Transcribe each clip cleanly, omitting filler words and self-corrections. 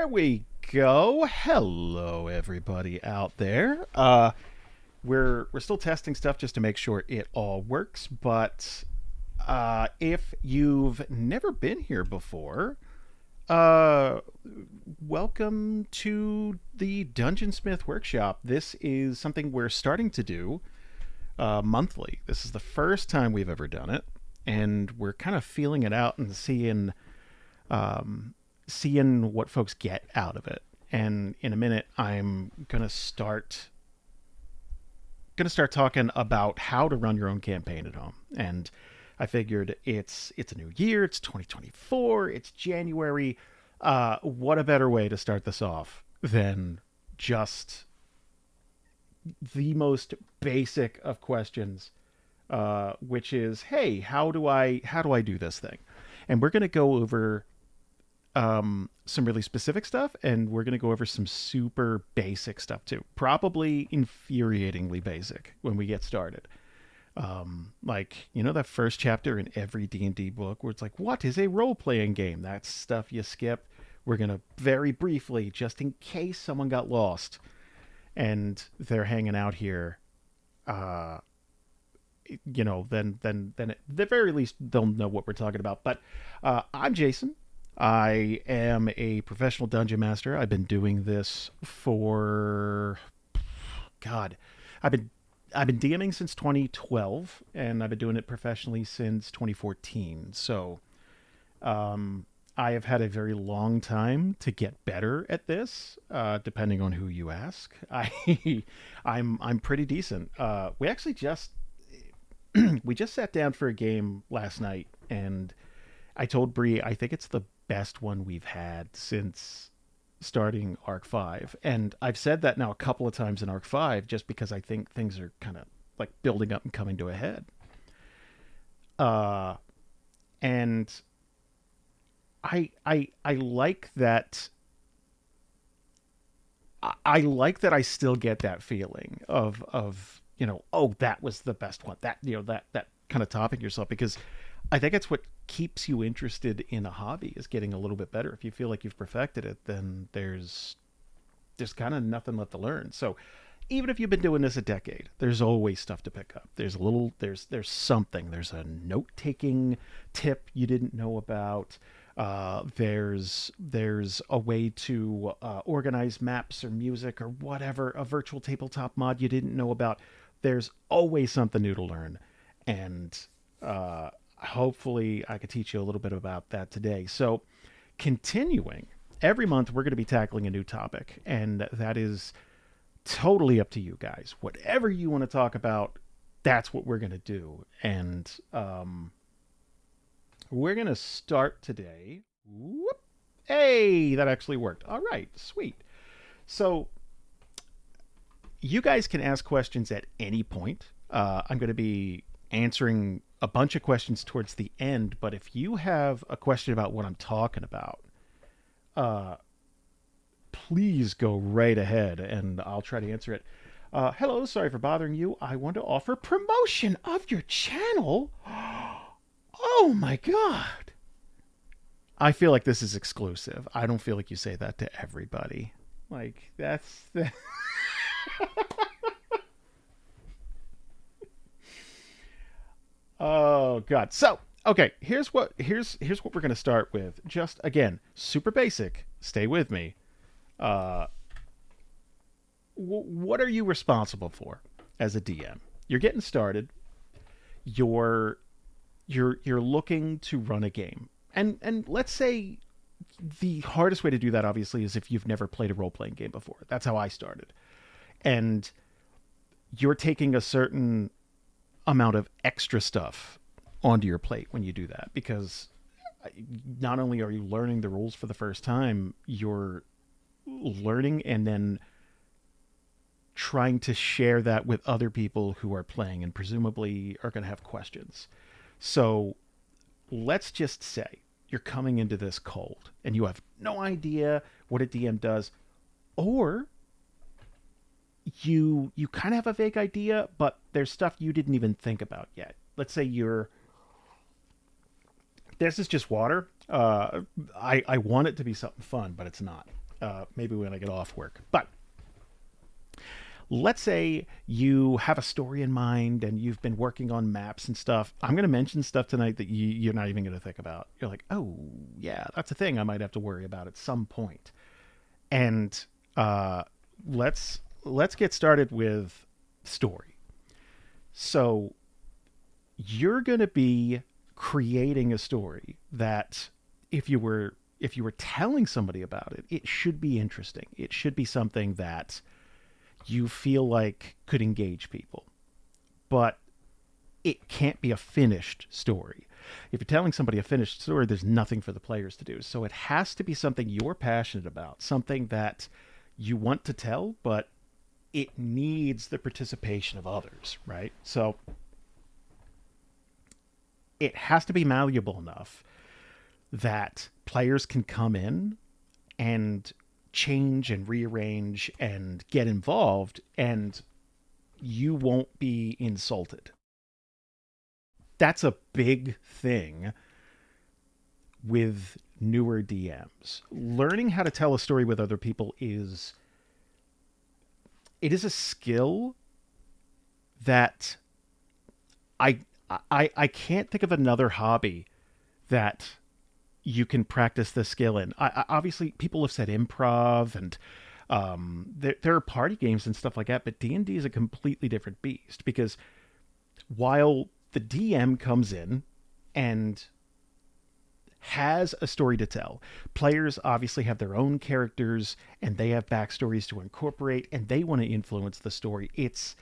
There we go. Hello, everybody out there. We're still testing stuff just to make sure it all works. But if you've never been here before, uh, welcome to the Dungeon Smith Workshop. This is something we're starting to do monthly. This is the first time we've ever done it, and we're kind of feeling it out and um, seeing what folks get out of it. And in a minute, I'm gonna start talking about how to run your own campaign at home. And I figured it's a new year, it's 2024, it's January. What a better way to start this off than just the most basic of questions, which is, hey, how do I do this thing? And we're gonna go over some really specific stuff, and we're going to go over some super basic stuff too. Probably infuriatingly basic when we get started. Like, that first chapter in every D&D book where it's like, what is a role-playing game? That's stuff you skip. We're going to very briefly, just in case someone got lost and they're hanging out here, uh, then at the very least they'll know what we're talking about. But I'm Jason. I am a professional dungeon master. I've been doing this for God. I've been I've been DMing since 2012, and I've been doing it professionally since 2014. So I have had a very long time to get better at this. Depending on who you ask, I'm pretty decent. We actually just we just sat down for a game last night, and I told Bree I think it's the best one we've had since starting Arc 5. And I've said that now a couple of times in Arc 5 just because I think things are kind of like building up and coming to a head. Uh and I like that I like that I still get that feeling of oh, that was the best one. That that kind of topping yourself, because I think it's what keeps you interested in a hobby, is getting a little bit better. If you feel like you've perfected it, then there's kind of nothing left to learn. So even if you've been doing this a decade, there's always stuff to pick up. There's something. There's a note taking tip you didn't know about. There's a way to organize maps or music or whatever, a virtual tabletop mod you didn't know about. There's always something new to learn, and hopefully I could teach you a little bit about that today. So, continuing, every month we're going to be tackling a new topic, and that is totally up to you guys. Whatever you want to talk about, that's what we're going to do. And we're going to start today. Whoop. Hey, that actually worked. All right, sweet. So, you guys can ask questions at any point. I'm going to be answering a bunch of questions towards the end, but if you have a question about what I'm talking about, uh, please go right ahead and I'll try to answer it. Hello, sorry for bothering you. I want to offer promotion of your channel. Oh my god. I feel like this is exclusive. I don't feel like you say that to everybody. Like, that's the. Oh god. So, okay, here's what we're going to start with. Just again, super basic. Stay with me. Uh what are you responsible for as a DM? You're getting started. You're you're looking to run a game. And let's say the hardest way to do that obviously is if you've never played a role-playing game before. That's how I started. And you're taking a certain amount of extra stuff onto your plate when you do that, because not only are you learning the rules for the first time, you're learning and then trying to share that with other people who are playing and presumably are going to have questions. So let's just say you're coming into this cold and you have no idea what a DM does, or you kind of have a vague idea, but there's stuff you didn't even think about yet. Let's say you're this is just water. I want it to be something fun, but it's not. maybe when I get off work. But let's say you have a story in mind and you've been working on maps and stuff. I'm going to mention stuff tonight that you're not even going to think about. You're like, oh, yeah, that's a thing I might have to worry about at some point. And let's get started with story. So you're going to be creating a story that if you were telling somebody about it, it should be interesting. It should be something that you feel like could engage people. But it can't be a finished story. If you're telling somebody a finished story, there's nothing for the players to do. So it has to be something you're passionate about, something that you want to tell, but it needs the participation of others, right? So it has to be malleable enough that players can come in and change and rearrange and get involved, and you won't be insulted. That's a big thing with newer DMs. Learning how to tell a story with other people is a skill that I can't think of another hobby that you can practice this skill in. Obviously, people have said improv and there are party games and stuff like that, but D&D is a completely different beast because while the DM comes in and has a story to tell, players obviously have their own characters and they have backstories to incorporate and they want to influence the story. It's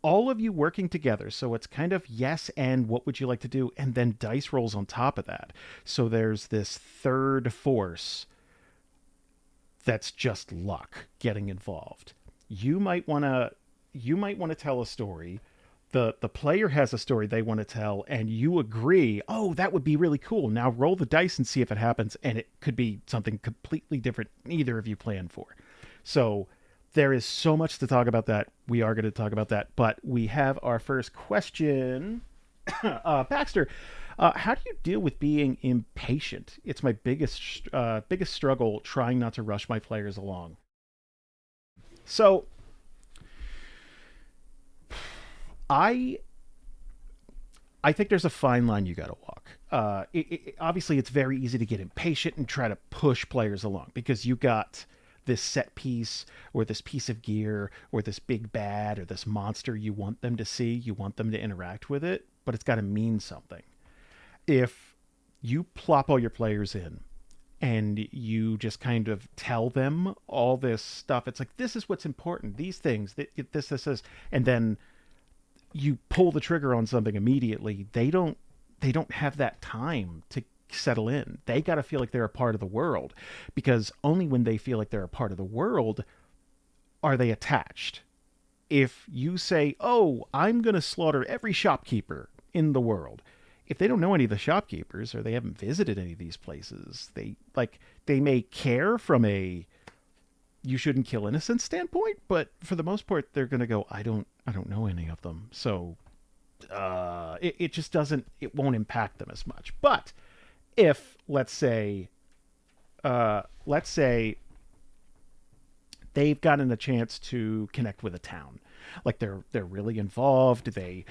all of you working together. So it's kind of yes, and what would you like to do? And then dice rolls on top of that. So there's this third force that's just luck getting involved. You might want to tell a story. The player has a story they want to tell, and you agree, oh, that would be really cool. Now roll the dice and see if it happens, and it could be something completely different neither of you planned for. So there is so much to talk about that. We are going to talk about that, but we have our first question. Baxter, how do you deal with being impatient? It's my biggest struggle trying not to rush my players along. So I I think there's a fine line you got to walk. Obviously, it's very easy to get impatient and try to push players along because you got this set piece or this piece of gear or this big bad or this monster you want them to see, you want them to interact with it, but it's got to mean something. If you plop all your players in and you just kind of tell them all this stuff, it's like, this is what's important, these things, this, and then you pull the trigger on something immediately, they don't have that time to settle in. They got to feel like they're a part of the world, because only when they feel like they're a part of the world are they attached. If you say, oh, I'm going to slaughter every shopkeeper in the world, if they don't know any of the shopkeepers or they haven't visited any of these places, they may care from a you shouldn't kill innocent standpoint, but for the most part they're going to go, I don't know any of them. So it just doesn't, it won't impact them as much. But if let's say they've gotten a chance to connect with a town, like they're really involved, they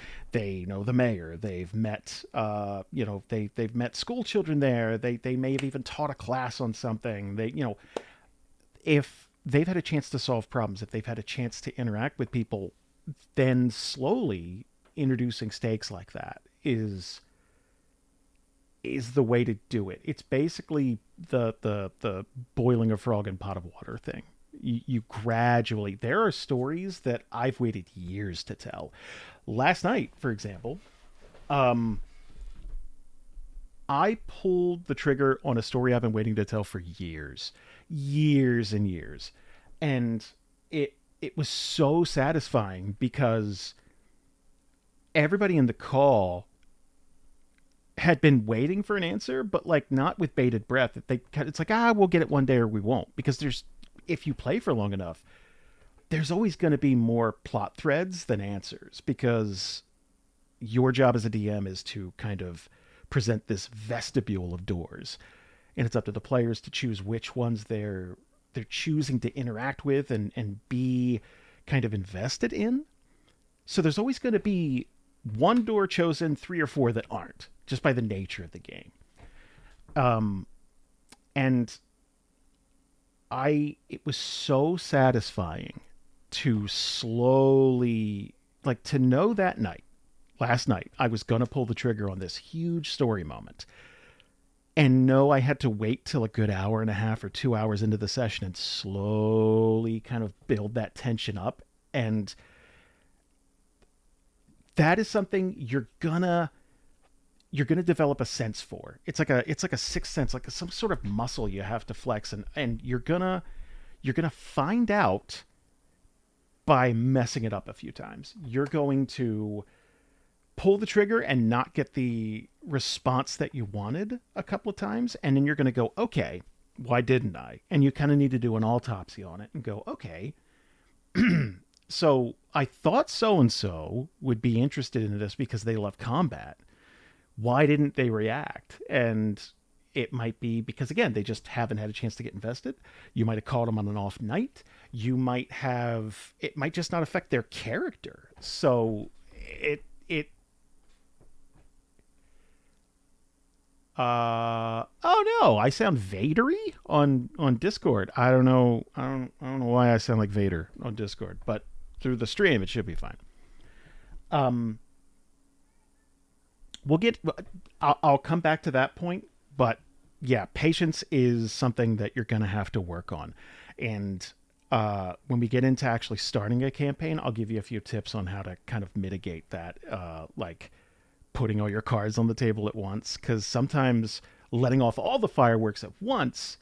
know the mayor, they've met they've met school children there, they may have even taught a class on something, if they've had a chance to solve problems, if they've had a chance to interact with people, then slowly introducing stakes like that is the way to do it. It's basically the boiling a frog in pot of water thing. You gradually, there are stories that I've waited years to tell. Last night, for example, I pulled the trigger on a story I've been waiting to tell for years and years. And it was so satisfying because everybody in the call had been waiting for an answer, but like not with bated breath. It's like, we'll get it one day or we won't, because if you play for long enough, there's always going to be more plot threads than answers, because your job as a DM is to kind of present this vestibule of doors, and it's up to the players to choose which ones they're they're choosing to interact with and be kind of invested in. So there's always going to be one door chosen, three or four that aren't, just by the nature of the game. Um, and it was so satisfying to slowly, like, to know that last night, I was going to pull the trigger on this huge story moment and know I had to wait till a good hour and a half or 2 hours into the session and slowly kind of build that tension up. And that is something you're gonna develop a sense for. It's like a sixth sense, like some sort of muscle you have to flex, and you're gonna find out by messing it up a few times. You're going to pull the trigger and not get the response that you wanted a couple of times, and then you're going to go, okay, why didn't I? And you kind of need to do an autopsy on it and go, okay, so I thought so and so would be interested in this because they love combat. Why didn't they react? And it might be because, again, they just haven't had a chance to get invested. You might have called them on an off night. It might just not affect their character. So it oh no, I sound Vadery on Discord. I don't know why I sound like Vader on Discord, but through the stream it should be fine. Um, we'll get. I'll come back to that point, but yeah, patience is something that you're gonna have to work on, and when we get into actually starting a campaign, I'll give you a few tips on how to kind of mitigate that, like putting all your cards on the table at once, because sometimes letting off all the fireworks at once,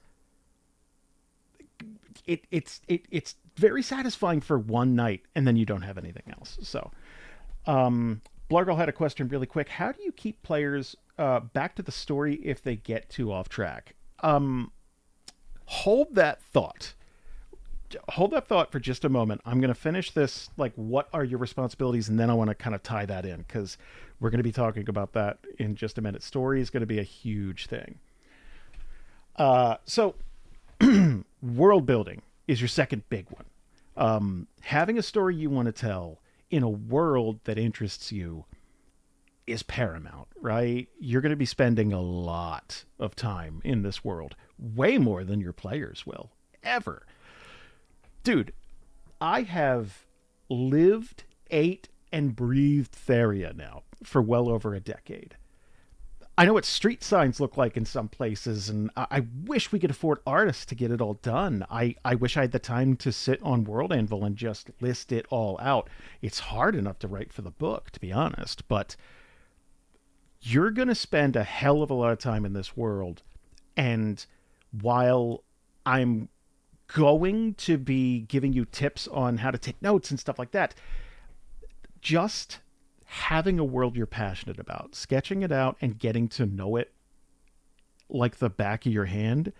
it's very satisfying for one night, and then you don't have anything else. So, Blargle had a question really quick. How do you keep players back to the story if they get too off track? Hold that thought. Hold that thought for just a moment. I'm going to finish this, like, what are your responsibilities? And then I want to kind of tie that in, because we're going to be talking about that in just a minute. Story is going to be a huge thing. So world building is your second big one. Having a story you want to tell in a world that interests you is paramount, right? You're going to be spending a lot of time in this world, way more than your players will ever. Dude, I have lived, ate, and breathed Theria now for well over a decade. I know what street signs look like in some places, and I wish we could afford artists to get it all done. I wish I had the time to sit on World Anvil and just list it all out. It's hard enough to write for the book, to be honest, but you're going to spend a hell of a lot of time in this world, and while I'm going to be giving you tips on how to take notes and stuff like that, just having a world you're passionate about, sketching it out and getting to know it like the back of your hand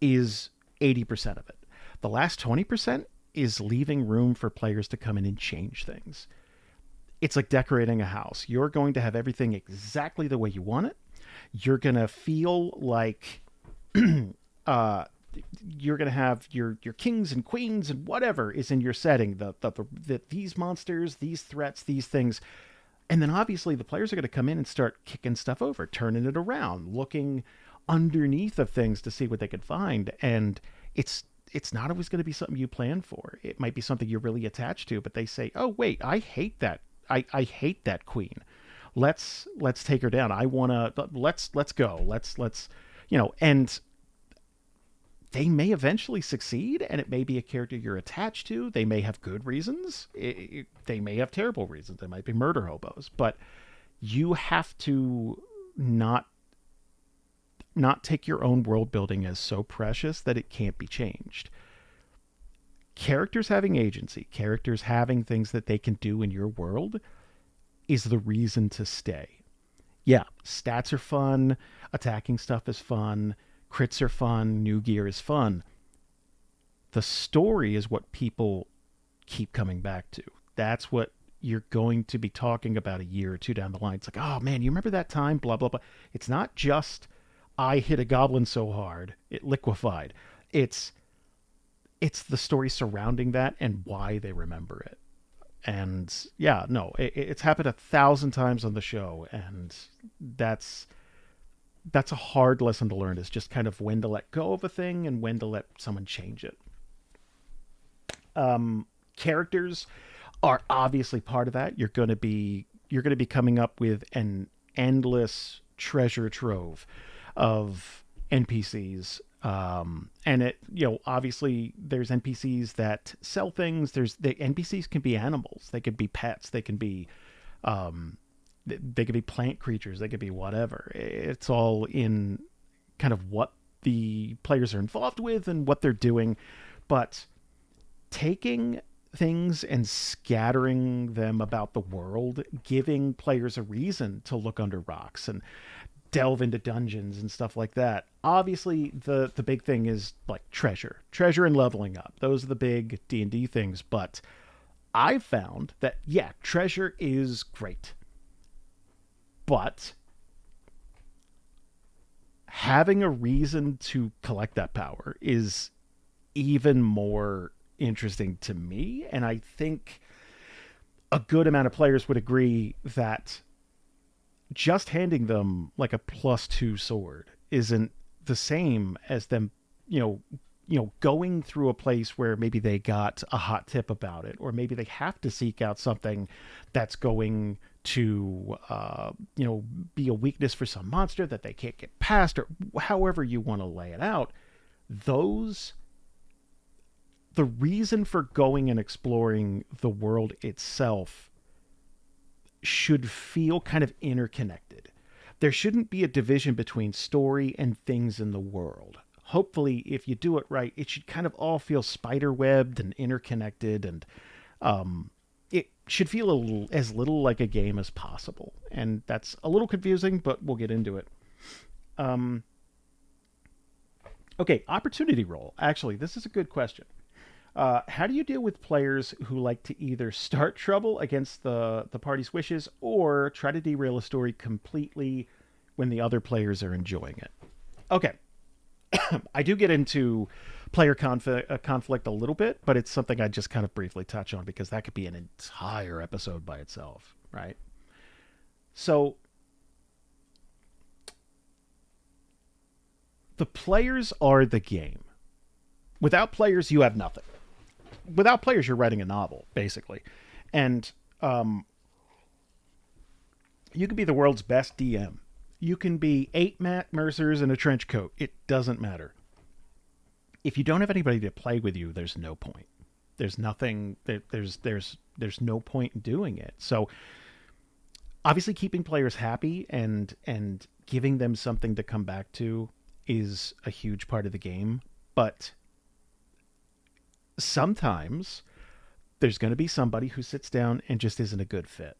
is 80% of it. The last 20% is leaving room for players to come in and change things. It's like decorating a house. You're going to have everything exactly the way you want it. You're going to feel like you're going to have your kings and queens and whatever is in your setting, these monsters, these threats, these things. And then obviously the players are going to come in and start kicking stuff over, turning it around, looking underneath of things to see what they could find. And it's not always going to be something you plan for. It might be something you're really attached to, but they say, oh wait, I hate that. I hate that queen. Let's take her down. I want to, let's go. Let's, and they may eventually succeed, and it may be a character you're attached to. They may have good reasons. They may have terrible reasons. They might be murder hobos. But you have to not take your own world building as so precious that it can't be changed. Characters having agency, characters having things that they can do in your world is the reason to stay. Yeah, stats are fun. Attacking stuff is fun. Crits are fun, new gear is fun. The story is what people keep coming back to. That's what you're going to be talking about a year or two down the line. It's like, oh man, you remember that time? Blah, blah, blah. It's not just, I hit a goblin so hard, it liquefied. It's, it's the story surrounding that and why they remember it. And yeah, no, it's happened 1,000 times on the show, and that's that's a hard lesson to learn, is just kind of when to let go of a thing and when to let someone change it. Characters are obviously part of that. You're going to be coming up with an endless treasure trove of NPCs. And obviously there's NPCs that sell things. There's the NPCs can be animals. They could be pets. Um, they could be plant creatures. They could be whatever. It's all in kind of what the players are involved with and what they're doing. But taking things and scattering them about the world, giving players a reason to look under rocks and delve into dungeons and stuff like that. Obviously, the big thing is like treasure and leveling up. Those are the big D&D things, but I've found that yeah, treasure is great. But having a reason to collect that power is even more interesting to me. And I think a good amount of players would agree that just handing them like a +2 sword isn't the same as them, you know, going through a place where maybe they got a hot tip about it, or maybe they have to seek out something that's going to, be a weakness for some monster that they can't get past, or however you want to lay it out. Those The reason for going and exploring the world itself should feel kind of interconnected. There shouldn't be a division between story and things in the world. Hopefully, if you do it right, it should kind of all feel spider webbed and interconnected, and it should feel as little like a game as possible. And that's a little confusing, but we'll get into it. Um, okay, opportunity roll. Actually, this is a good question. How do you deal with players who like to either start trouble against the party's wishes or try to derail a story completely when the other players are enjoying it? Okay, I do get into conflict a little bit, but it's something I just kind of briefly touch on because that could be an entire episode by itself, right? So the players are the game. Without players, you have nothing. Without players, you're writing a novel, basically. And you can be the world's best DM. You can be 8 Matt Mercers in a trench coat. It doesn't matter. If you don't have anybody to play with you, there's no point. There's nothing. There's no point in doing it. So obviously, keeping players happy and giving them something to come back to is a huge part of the game. But sometimes there's going to be somebody who sits down and just isn't a good fit.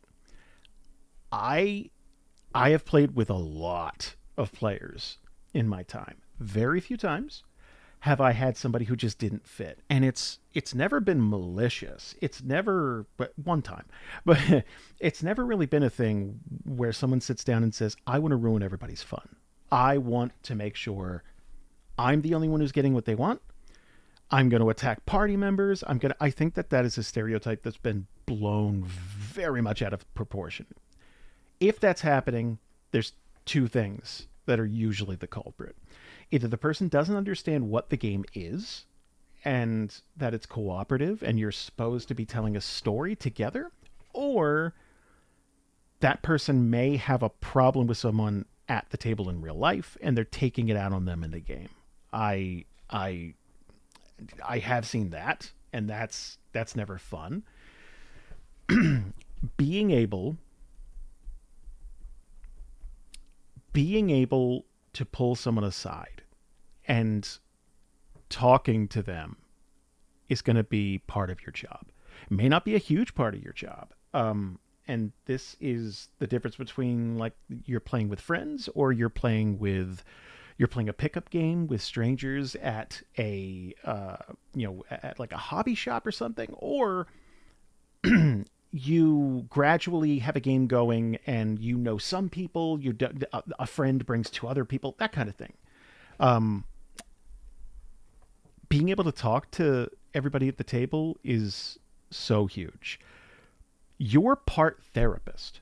I I have played with a lot of players in my time. Very few times have I had somebody who just didn't fit. And it's never been malicious. It's never but one time. But it's never really been a thing where someone sits down and says, "I want to ruin everybody's fun. I want to make sure I'm the only one who's getting what they want. I'm going to attack party members. I think that is a stereotype that's been blown very much out of proportion. If that's happening, there's two things that are usually the culprit. Either the person doesn't understand what the game is and that it's cooperative and you're supposed to be telling a story together, or that person may have a problem with someone at the table in real life and they're taking it out on them in the game. I I I have seen that, and that's never fun. Being able being able to pull someone aside and talking to them is going to be part of your job. It may not be a huge part of your job. And this is the difference between like you're playing with friends or you're playing a pickup game with strangers at a at like a hobby shop or something, or you gradually have a game going and you know some people, a friend brings two other people, that kind of thing. Um, being being able to talk to everybody at the table is so huge. You're part therapist.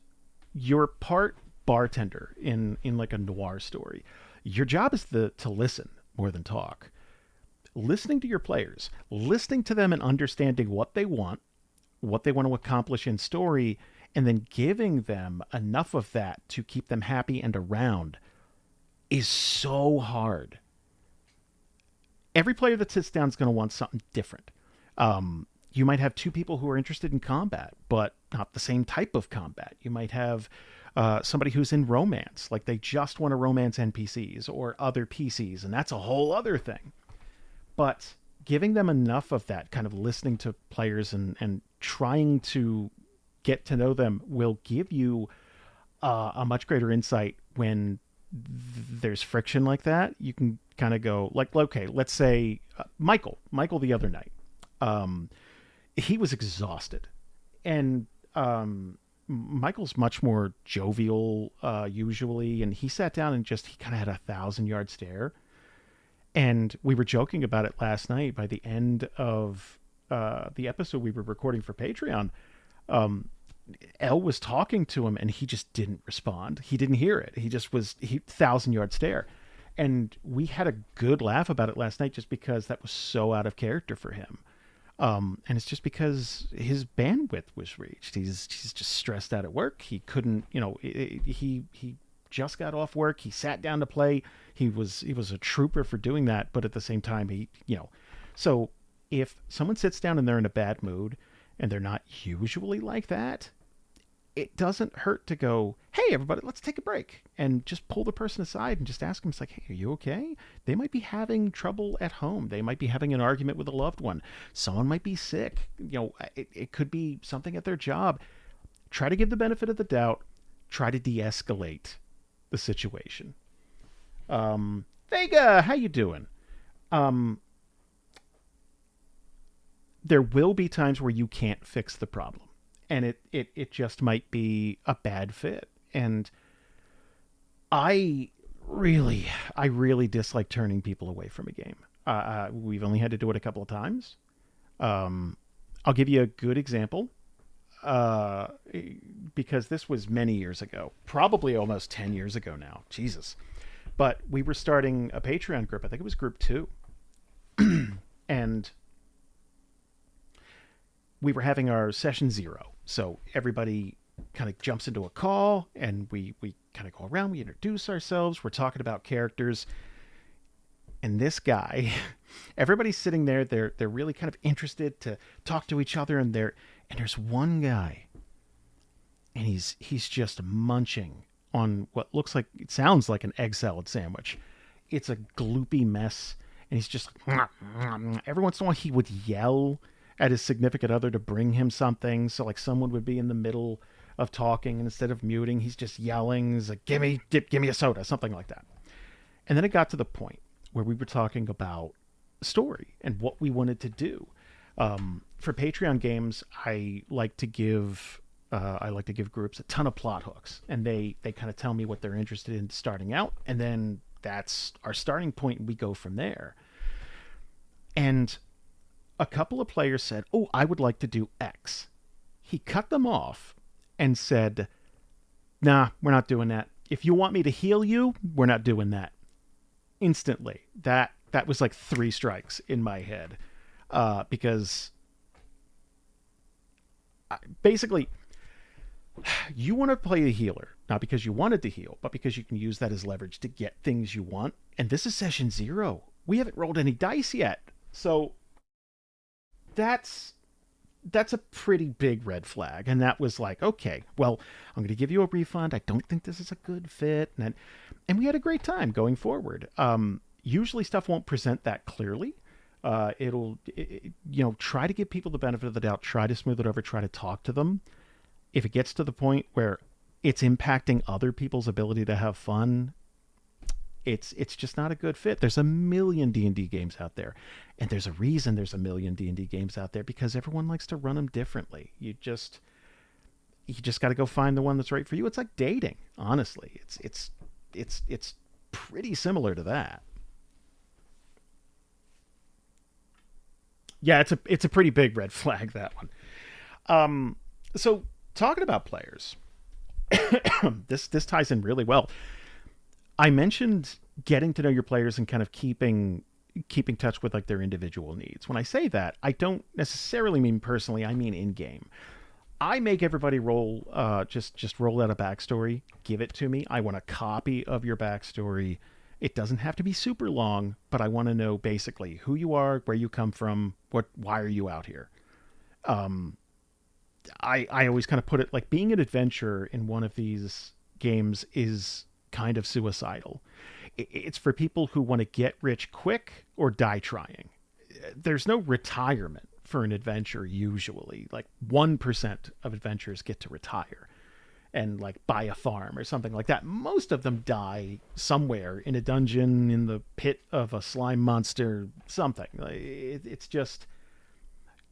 You're part bartender in like a noir story. Your job is to listen more than talk. Listening to your players, listening to them and understanding what they want to accomplish in story, and then giving them enough of that to keep them happy and around is so hard. Every player that sits down is going to want something different. You might have two people who are interested in combat, but not the same type of combat. You might have somebody who's in romance, like they just want to romance NPCs or other PCs, and that's a whole other thing. But giving them enough of that, kind of listening to players and trying to get to know them, will give you a much greater insight when there's friction like that. You can kind of go like, okay, let's say Michael the other night, he was exhausted, and Michael's much more jovial usually, and he sat down and he kind of had 1,000-yard stare. And we were joking about it last night. By the end of the episode we were recording for Patreon, Elle was talking to him, and he just didn't respond. He didn't hear it. He just was 1,000-yard stare. And we had a good laugh about it last night just because that was so out of character for him. And it's just because his bandwidth was reached. He's just stressed out at work. He couldn't, he just got off work. He sat down to play. He was a trooper for doing that, but at the same time, so if someone sits down and they're in a bad mood and they're not usually like that, it doesn't hurt to go, hey, everybody, let's take a break, and just pull the person aside and just ask them, it's like, hey, are you okay? They might be having trouble at home. They might be having an argument with a loved one. Someone might be sick. It could be something at their job. Try to give the benefit of the doubt. Try to de-escalate the situation. Vega, how you doing? There will be times where you can't fix the problem, and it just might be a bad fit. And I really dislike turning people away from a game. We've only had to do it a couple of times. I'll give you a good example. Because this was many years ago, probably almost 10 years ago now. Jesus. But we were starting a Patreon group. I think it was group 2. And we were having our session 0. So everybody kind of jumps into a call, and we kind of go around, we introduce ourselves, we're talking about characters. And this guy, everybody's sitting there, they're really kind of interested to talk to each other, and there's one guy, and he's just munching on what sounds like an egg salad sandwich. It's a gloopy mess, and he's just every once in a while he would yell at his significant other to bring him something. So like someone would be in the middle of talking, and instead of muting, he's just yelling. He's like, give me a soda, something like that. And then it got to the point where we were talking about story and what we wanted to do. For Patreon games, I like to give groups a ton of plot hooks, and they kind of tell me what they're interested in starting out, and then that's our starting point, and we go from there. And a couple of players said, oh, I would like to do X. He cut them off and said, nah, we're not doing that. If you want me to heal you, we're not doing that. Instantly. That was like 3 strikes in my head. Because basically, you want to play a healer, not because you wanted to heal, but because you can use that as leverage to get things you want. And this is session 0. We haven't rolled any dice yet. So that's a pretty big red flag. And that was like, okay, well, I'm going to give you a refund. I don't think this is a good fit. And we had a great time going forward. Usually stuff won't present that clearly. It'll try to give people the benefit of the doubt, try to smooth it over, try to talk to them. If it gets to the point where it's impacting other people's ability to have fun, it's just not a good fit. There's a million D&D games out there, and there's a reason there's a million D&D games out there, because everyone likes to run them differently. You just got to go find the one that's right for you. It's like dating, honestly. It's pretty similar to that. Yeah, it's a pretty big red flag, that one. So talking about players, this ties in really well. I mentioned getting to know your players and kind of keeping touch with like their individual needs. When I say that, I don't necessarily mean personally. I mean in game. I make everybody roll, just roll out a backstory, give it to me. I want a copy of your backstory. It doesn't have to be super long, but I want to know basically who you are, where you come from, why are you out here. I always kind of put it like being an adventurer in one of these games is kind of suicidal. It's for people who want to get rich quick or die trying. There's no retirement for an adventure usually. Like 1% of adventurers get to retire and like buy a farm or something like that. Most of them die somewhere in a dungeon, in the pit of a slime monster, something. It's just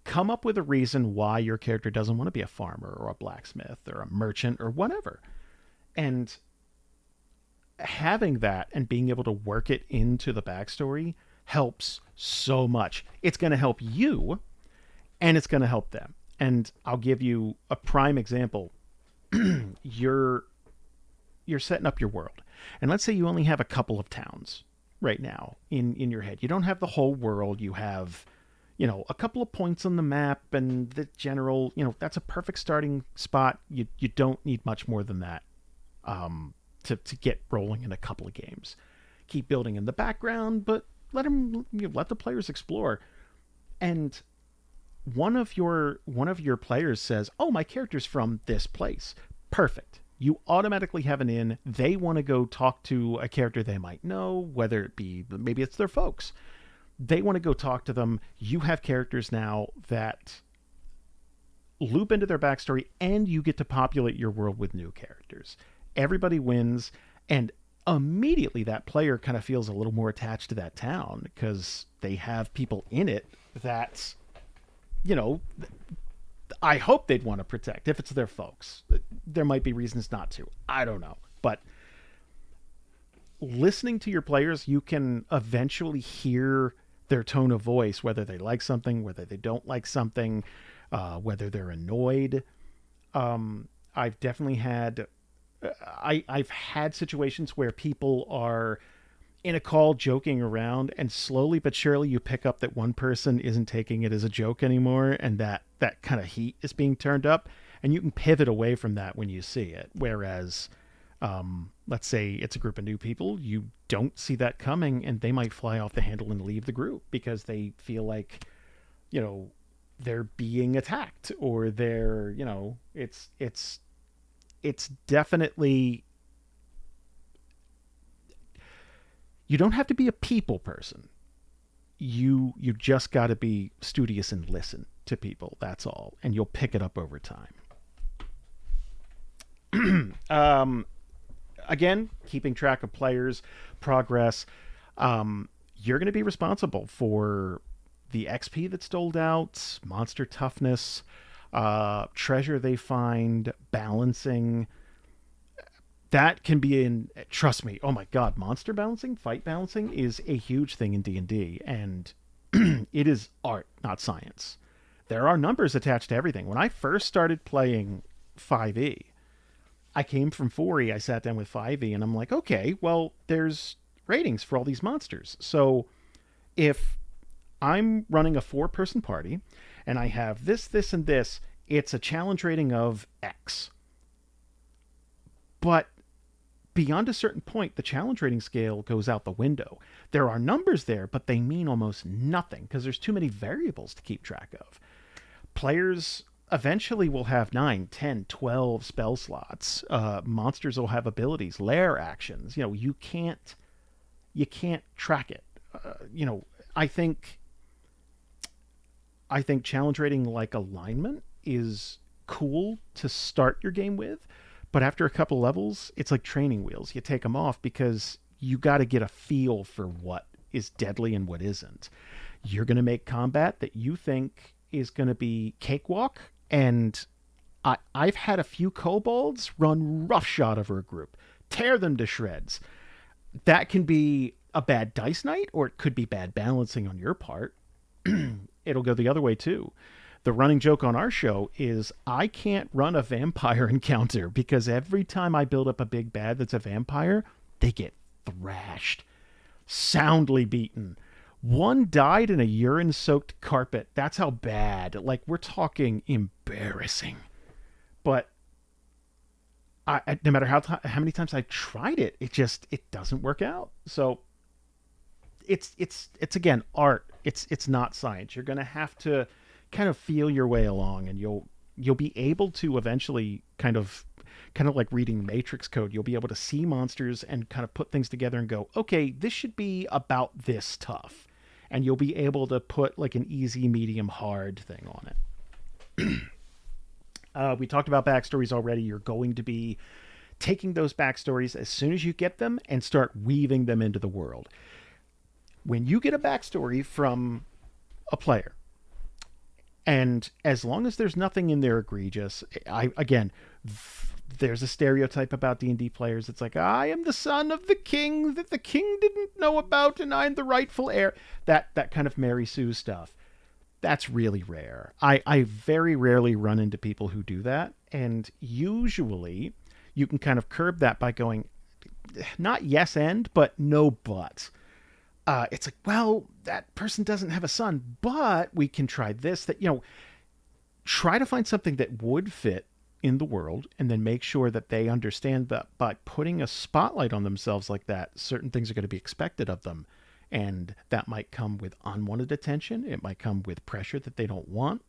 come up with a reason why your character doesn't want to be a farmer or a blacksmith or a merchant or whatever. And having that and being able to work it into the backstory helps so much. It's going to help you and it's going to help them. And I'll give you a prime example. you're you're setting up your world. And let's say you only have a couple of towns right now in your head. You don't have the whole world. You have, a couple of points on the map and the general, that's a perfect starting spot. You don't need much more than that to get rolling in a couple of games. Keep building in the background, but let the players explore. And one of your players says, "Oh, my character's from this place." Perfect. You automatically have an in. They want to go talk to a character they might know, whether it be maybe it's their folks. They want to go talk to them. You have characters now that loop into their backstory, and you get to populate your world with new characters. Everybody wins, and immediately that player kind of feels a little more attached to that town because they have people in it that, I hope they'd want to protect if it's their folks. There might be reasons not to. I don't know. But listening to your players, you can eventually hear their tone of voice, whether they like something, whether they don't like something, whether they're annoyed. I've definitely had I've had situations where people are in a call joking around, and slowly but surely you pick up that one person isn't taking it as a joke anymore, and that kind of heat is being turned up, and you can pivot away from that when you see it. Whereas let's say it's a group of new people, you don't see that coming, and they might fly off the handle and leave the group because they feel like they're being attacked, or they're it's definitely, you don't have to be a people person. You just got to be studious and listen to people. That's all, and you'll pick it up over time. Again, keeping track of players' progress. You're going to be responsible for the XP that's doled out, monster toughness, treasure they find, balancing. That can be trust me, oh my god, monster balancing, fight balancing is a huge thing in D&D, and it is art, not science. There are numbers attached to everything. When I first started playing 5e, I came from 4e, I sat down with 5e, and I'm like, okay, well, there's ratings for all these monsters. So if I'm running a 4-person party, and I have this, and this, it's a challenge rating of X. But beyond a certain point, the challenge rating scale goes out the window. There are numbers there, but they mean almost nothing because there's too many variables to keep track of. Players eventually will have 9, 10, 12 spell slots. Monsters will have abilities, lair actions. You can't track it. I think challenge rating like alignment is cool to start your game with, but after a couple levels, it's like training wheels. You take them off because you got to get a feel for what is deadly and what isn't. You're going to make combat that you think is going to be cakewalk, and I've had a few kobolds run roughshod over a group, tear them to shreds. That can be a bad dice night, or it could be bad balancing on your part. it'll go the other way too. The running joke on our show is I can't run a vampire encounter because every time I build up a big bad that's a vampire, they get thrashed, soundly beaten. One died in a urine soaked carpet. That's how bad. Like, we're talking embarrassing. But no matter how many times I tried it, it doesn't work out. So it's again art. It's not science. You're gonna have to kind of feel your way along, and you'll be able to eventually kind of like reading Matrix code. You'll be able to see monsters and kind of put things together and go, okay, this should be about this tough, and you'll be able to put like an easy, medium, hard thing on it. We talked about backstories already. You're going to be taking those backstories as soon as you get them and start weaving them into the world. When you get a backstory from a player, and as long as there's nothing in there egregious, there's a stereotype about D&D players. It's like, I am the son of the king that the king didn't know about, and I'm the rightful heir. That kind of Mary Sue stuff. That's really rare. I very rarely run into people who do that. And usually you can kind of curb that by going, not yes and, but no but. It's like, well, that person doesn't have a son, but we can try this, that, try to find something that would fit in the world, and then make sure that they understand that by putting a spotlight on themselves like that, certain things are going to be expected of them. And that might come with unwanted attention. It might come with pressure that they don't want.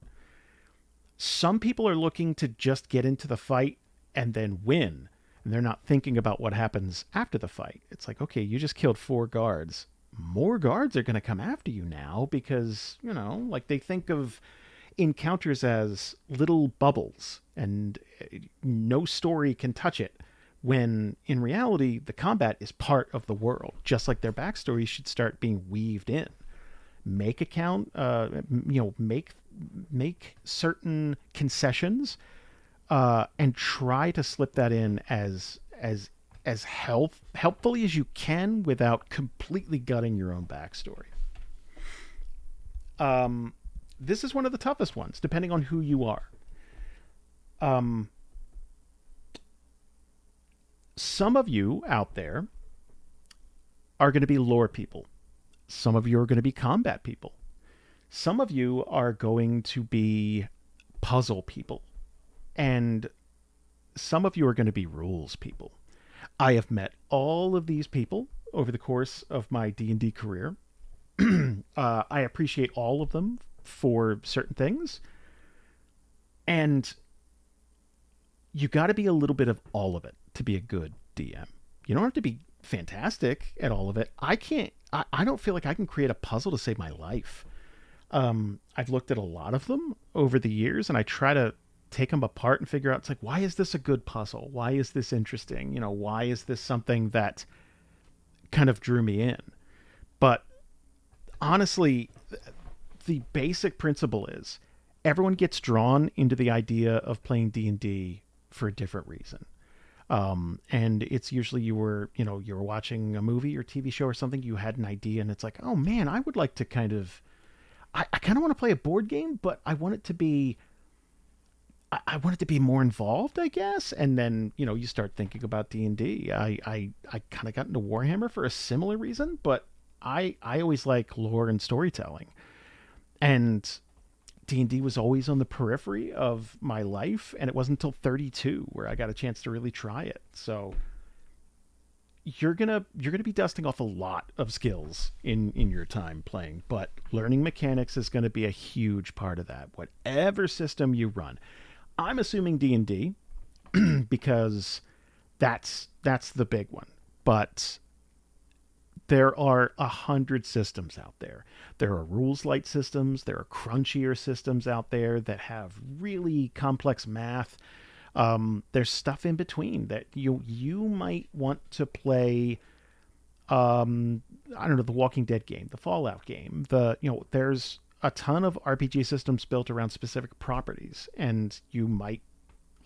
Some people are looking to just get into the fight and then win. And they're not thinking about what happens after the fight. It's like, okay, you just killed 4 guards. More guards are going to come after you now because, like they think of encounters as little bubbles and no story can touch it. When in reality, the combat is part of the world, just like their backstory should start being weaved in. Make make certain concessions, and try to slip that in as helpfully as you can without completely gutting your own backstory. This is one of the toughest ones, depending on who you are. Some of you out there are going to be lore people. Some of you are going to be combat people. Some of you are going to be puzzle people. And some of you are going to be rules people. I have met all of these people over the course of my D&D career. I appreciate all of them for certain things. And you got to be a little bit of all of it to be a good DM. You don't have to be fantastic at all of it. I don't feel like I can create a puzzle to save my life. I've looked at a lot of them over the years, and I try to take them apart and figure out, it's like, why is this a good puzzle? Why is this interesting? Why is this something that kind of drew me in? But honestly, the basic principle is everyone gets drawn into the idea of playing D&D for a different reason. And it's usually you were watching a movie or TV show or something, you had an idea, and it's like, oh man, I would like to I kind of want to play a board game, but I want it to be more involved, I guess. And then, you start thinking about D&D. I kind of got into Warhammer for a similar reason, but I always like lore and storytelling. And D&D was always on the periphery of my life, and it wasn't until 32 where I got a chance to really try it. So you're gonna be dusting off a lot of skills in your time playing, but learning mechanics is going to be a huge part of that. Whatever system you run, I'm assuming D&D because that's the big one. But there are 100 systems out there. There are rules light systems. There are crunchier systems out there that have really complex math. There's stuff in between that you might want to play. I don't know, the Walking Dead game, the Fallout game. There's a ton of RPG systems built around specific properties, and you might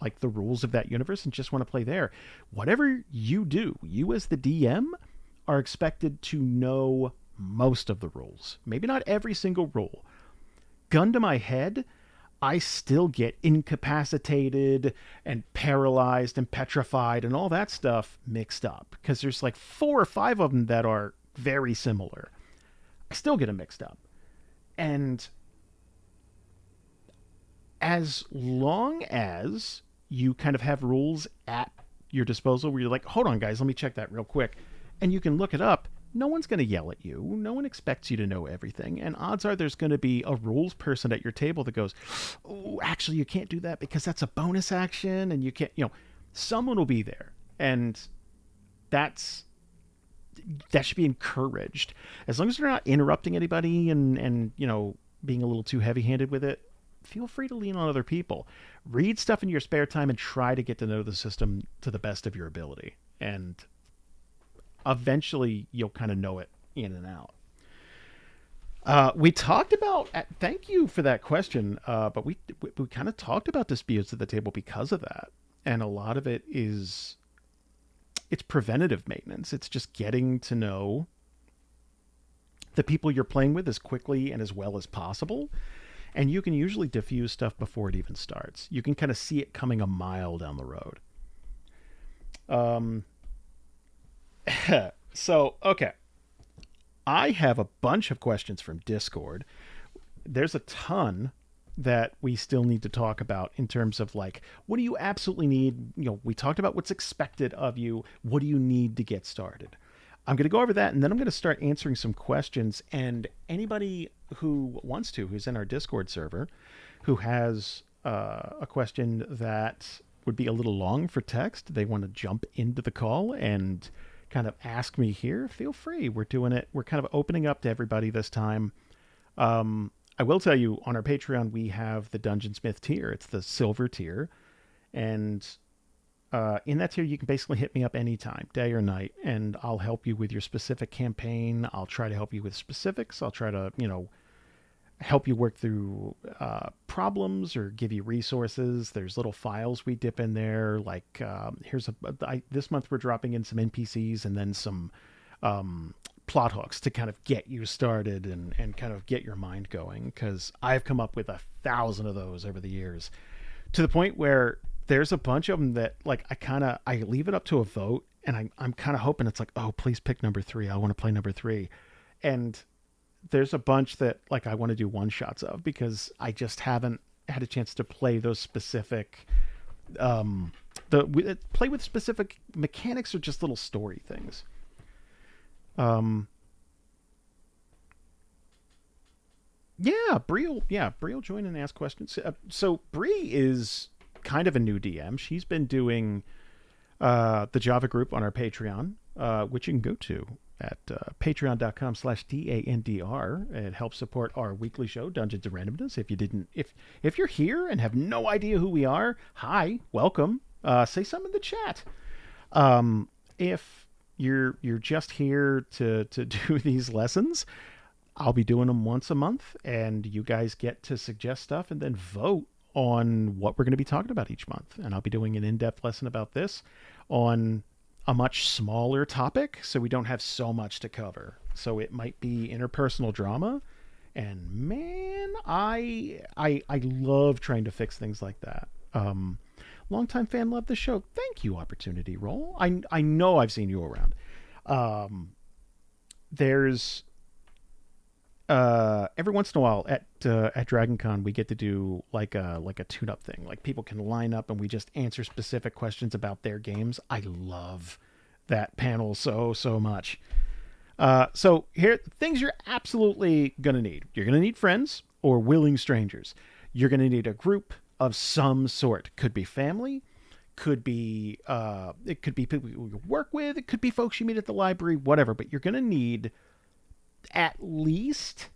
like the rules of that universe and just want to play there. Whatever you do, you as the DM are expected to know most of the rules. Maybe not every single rule, gun to my head, I still get incapacitated and paralyzed and petrified and all that stuff mixed up because there's like four or five of them that are very similar. I still get them mixed up. And as long as you kind of have rules at your disposal where you're like, hold on, guys, let me check that real quick, and you can look it up, no one's going to yell at you. No one expects you to know everything. And odds are there's going to be a rules person at your table that goes, oh, actually, you can't do that because that's a bonus action. And you can't, someone will be there. And that's, that should be encouraged. As long as they're not interrupting anybody and being a little too heavy handed with it, feel free to lean on other people. Read stuff in your spare time and try to get to know the system to the best of your ability. And eventually you'll kind of know it in and out. We talked about, thank you for that question, but we kind of talked about disputes at the table because of that. And a lot of it is, it's preventative maintenance. It's just getting to know the people you're playing with as quickly and as well as possible. And you can usually diffuse stuff before it even starts. You can kind of see it coming a mile down the road. So, okay. I have a bunch of questions from Discord. There's a ton that we still need to talk about in terms of like, what do you absolutely need? We talked about what's expected of you. What do you need to get started? I'm going to go over that, and then I'm going to start answering some questions. And anybody who wants to, who's in our Discord server, who has a question that would be a little long for text, they want to jump into the call and kind of ask me here, feel free. We're doing it. We're kind of opening up to everybody this time. I will tell you, on our Patreon, we have the Dungeonsmith tier. It's the silver tier. And in that tier, you can basically hit me up anytime, day or night, and I'll help you with your specific campaign. I'll try to help you with specifics. I'll try to, help you work through problems or give you resources. There's little files we dip in there. Like this month we're dropping in some NPCs and then some plot hooks to kind of get you started and kind of get your mind going. Because I've come up with 1,000 of those over the years, to the point where there's a bunch of them that like I leave it up to a vote, and I'm kind of hoping it's like, oh, please pick number 3. I want to play number 3. And there's a bunch that like I want to do one shots of because I just haven't had a chance to play those specific play with specific mechanics or just little story things. Bree will join and ask questions. So Bree is kind of a new DM. She's been doing the Java group on our Patreon, which you can go to at patreon.com/DANDR. It helps support our weekly show, Dungeons and Randomness. If you're here and have no idea who we are, hi, welcome. Say something in the chat. If you're just here to do these lessons, I'll be doing them once a month, and you guys get to suggest stuff and then vote on what we're going to be talking about each month. And I'll be doing an in-depth lesson about this on a much smaller topic, so we don't have so much to cover. So it might be interpersonal drama, and man, I love trying to fix things like that. Longtime fan, love the show. Thank you, Opportunity Roll. I know I've seen you around. There's every once in a while at DragonCon we get to do like a tune-up thing. Like people can line up and we just answer specific questions about their games. I love that panel so much. So here, things you're absolutely gonna need. You're gonna need friends or willing strangers. You're gonna need a group of some sort. Could be family, could be it could be people you work with, it could be folks you meet at the library, whatever. But you're gonna need at least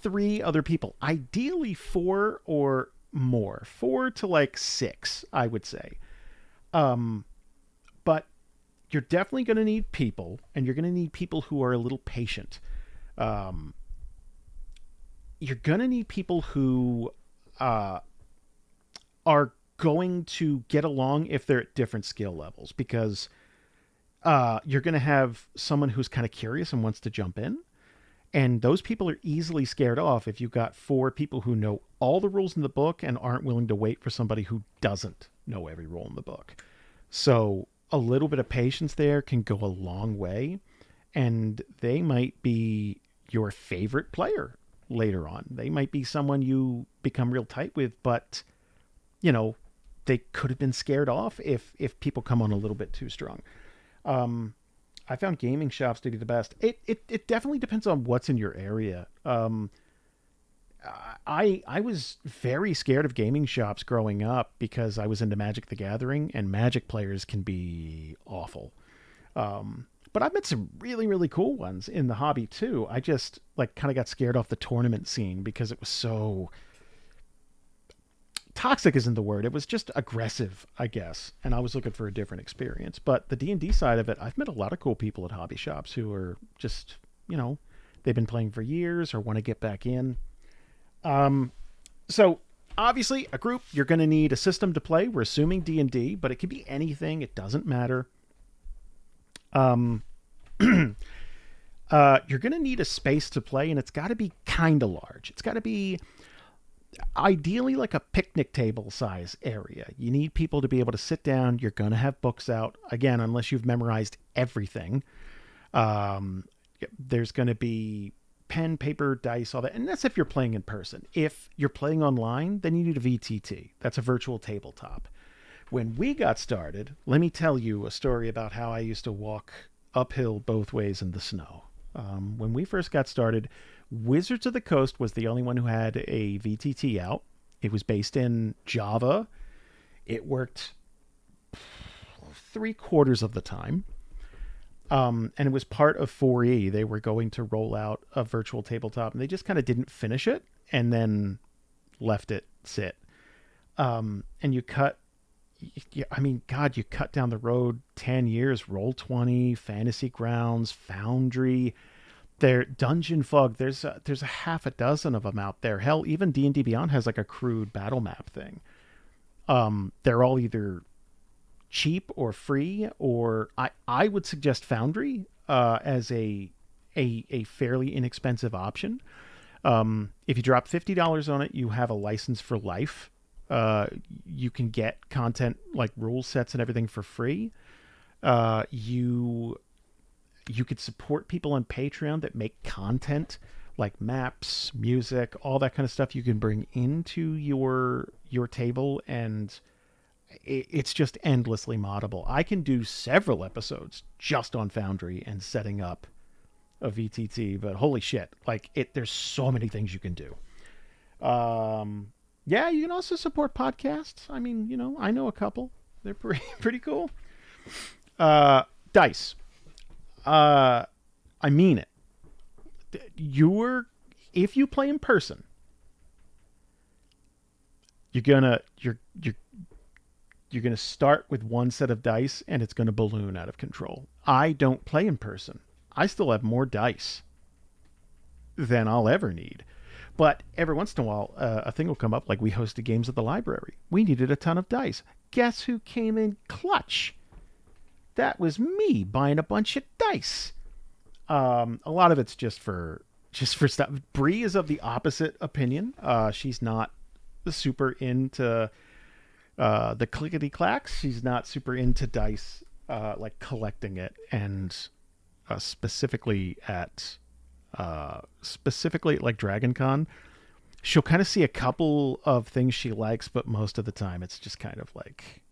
3 other people, ideally 4 or more, 4 to like 6, I would say. But you're definitely going to need people, and you're going to need people who are a little patient. You're going to need people who are going to get along if they're at different skill levels, because you're going to have someone who's kind of curious and wants to jump in. And those people are easily scared off if you've got four people who know all the rules in the book and aren't willing to wait for somebody who doesn't know every rule in the book. So a little bit of patience there can go a long way, and they might be your favorite player later on. They might be someone you become real tight with, but you know, they could have been scared off if people come on a little bit too strong. Um, I found gaming shops to be the best. It definitely depends on what's in your area. I was very scared of gaming shops growing up because I was into Magic the Gathering, and Magic players can be awful. But I've met some really, really cool ones in the hobby too. I just like kind of got scared off the tournament scene because it was so toxic isn't the word. It was just aggressive, I guess. And I was looking for a different experience. But the D&D side of it, I've met a lot of cool people at hobby shops who are just, you know, they've been playing for years or want to get back in. Um, so obviously a group, you're going to need a system to play. We're assuming D&D, but it can be anything. It doesn't matter. Um, you're going to need a space to play, and it's got to be kind of large. It's got to be ideally like a picnic table size area. You need people to be able to sit down. You're going to have books out. Again, unless you've memorized everything. Um, there's going to be pen, paper, dice, all that. And that's if you're playing in person. If you're playing online, then you need a VTT. That's a virtual tabletop. When we got started, let me tell you a story about how I used to walk uphill both ways in the snow. When we first got started, Wizards of the Coast was the only one who had a VTT out. It was based in Java. It worked 3/4 of the time. And it was part of 4E. They were going to roll out a virtual tabletop, and they just kind of didn't finish it and then left it sit. And you cut, I mean, God, you cut down the road 10 years, Roll20, Fantasy Grounds, Foundry, there, Dungeon Fog. There's a half a dozen of them out there. Hell, even D&D Beyond has like a crude battle map thing. They're all either cheap or free, or I would suggest Foundry as a fairly inexpensive option. If you drop $50 on it, you have a license for life. You can get content like rule sets and everything for free. You could support people on Patreon that make content like maps, music, all that kind of stuff you can bring into your table, and it's just endlessly moddable. I can do several episodes just on Foundry and setting up a VTT, but holy shit, like there's so many things you can do. Yeah, you can also support podcasts. I mean, you know, I know a couple. They're pretty cool. Dice. I mean it. If you play in person, you're gonna start with one set of dice, and it's gonna balloon out of control. I don't play in person. I still have more dice than I'll ever need. But every once in a while, a thing will come up, like we hosted games at the library. We needed a ton of dice. Guess who came in clutch? That was me buying a bunch of dice. A lot of it's just for stuff. Bree is of the opposite opinion. She's not super into the clickety clacks. She's not super into dice, like collecting it, and specifically at like Dragon Con, she'll kind of see a couple of things she likes, but most of the time it's just kind of like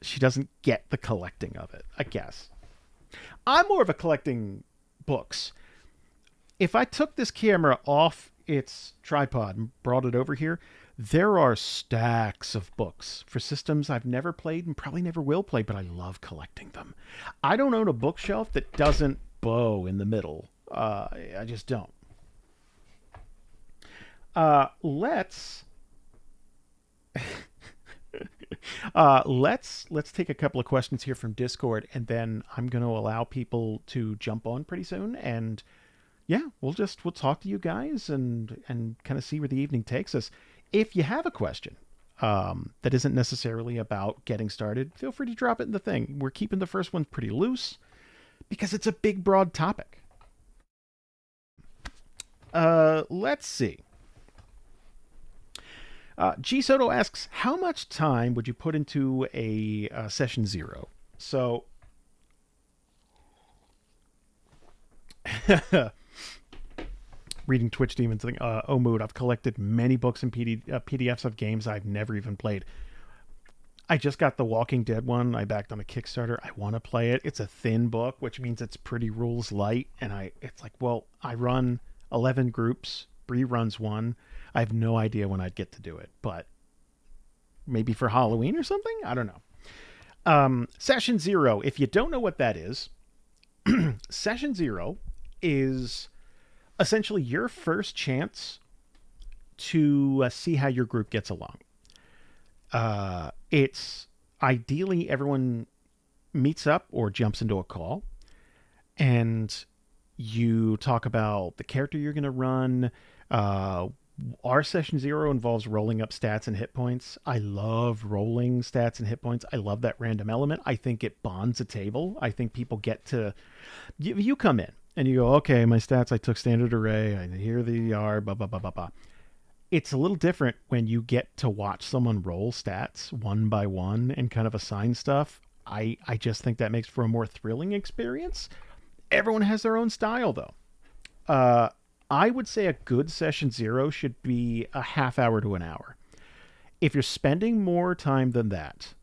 she doesn't get the collecting of it, I guess. I'm more of a collecting books. If I took this camera off its tripod and brought it over here, there are stacks of books for systems I've never played and probably never will play, but I love collecting them. I don't own a bookshelf that doesn't bow in the middle. I just don't. Let's let's take a couple of questions here from Discord, and then I'm going to allow people to jump on pretty soon, and yeah, we'll talk to you guys and kind of see where the evening takes us. If you have a question that isn't necessarily about getting started, feel free to drop it in the thing. We're keeping the first one pretty loose because it's a big, broad topic. Let's see. G Soto asks, how much time would you put into a session zero? So, reading Twitch Demons, oh mood. I've collected many books and PDFs of games I've never even played. I just got the Walking Dead one. I backed on a Kickstarter. I want to play it. It's a thin book, which means it's pretty rules light. And it's like, well, I run 11 groups. Bree runs one. I have no idea when I'd get to do it, but maybe for Halloween or something. I don't know. Session zero. If you don't know what that is, session zero is essentially your first chance to see how your group gets along. It's ideally everyone meets up or jumps into a call, and you talk about the character you're going to run. Our session zero involves rolling up stats and hit points. I love rolling stats and hit points. I love that random element. I think it bonds a table. I think people get to, you come in and you go, okay, my stats, I took standard array. Here they are, blah, blah, blah, blah, blah. It's a little different when you get to watch someone roll stats one by one and kind of assign stuff. I just think that makes for a more thrilling experience. Everyone has their own style, though. I would say a good session zero should be a half hour to an hour. If you're spending more time than that,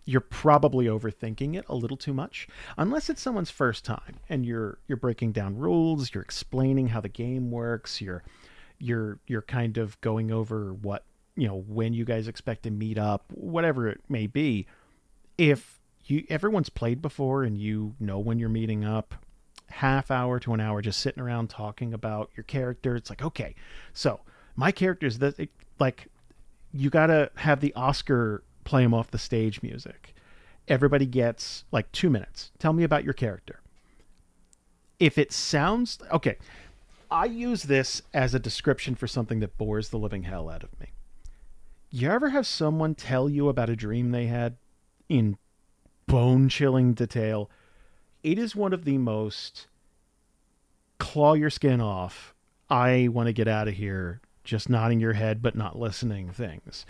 you're probably overthinking it a little too much. Unless it's someone's first time and you're breaking down rules, you're explaining how the game works, you're kind of going over what, when you guys expect to meet up, whatever it may be. If everyone's played before and you know when you're meeting up, half hour to an hour just sitting around talking about your character. It's like, okay, so my character's that, like, you gotta have the Oscar play him off the stage music. Everybody gets like 2 minutes. Tell me about your character. If it sounds okay, I use this as a description for something that bores the living hell out of me. You ever have someone tell you about a dream they had in bone-chilling detail? It is one of the most claw your skin off, I want to get out of here, just nodding your head but not listening things.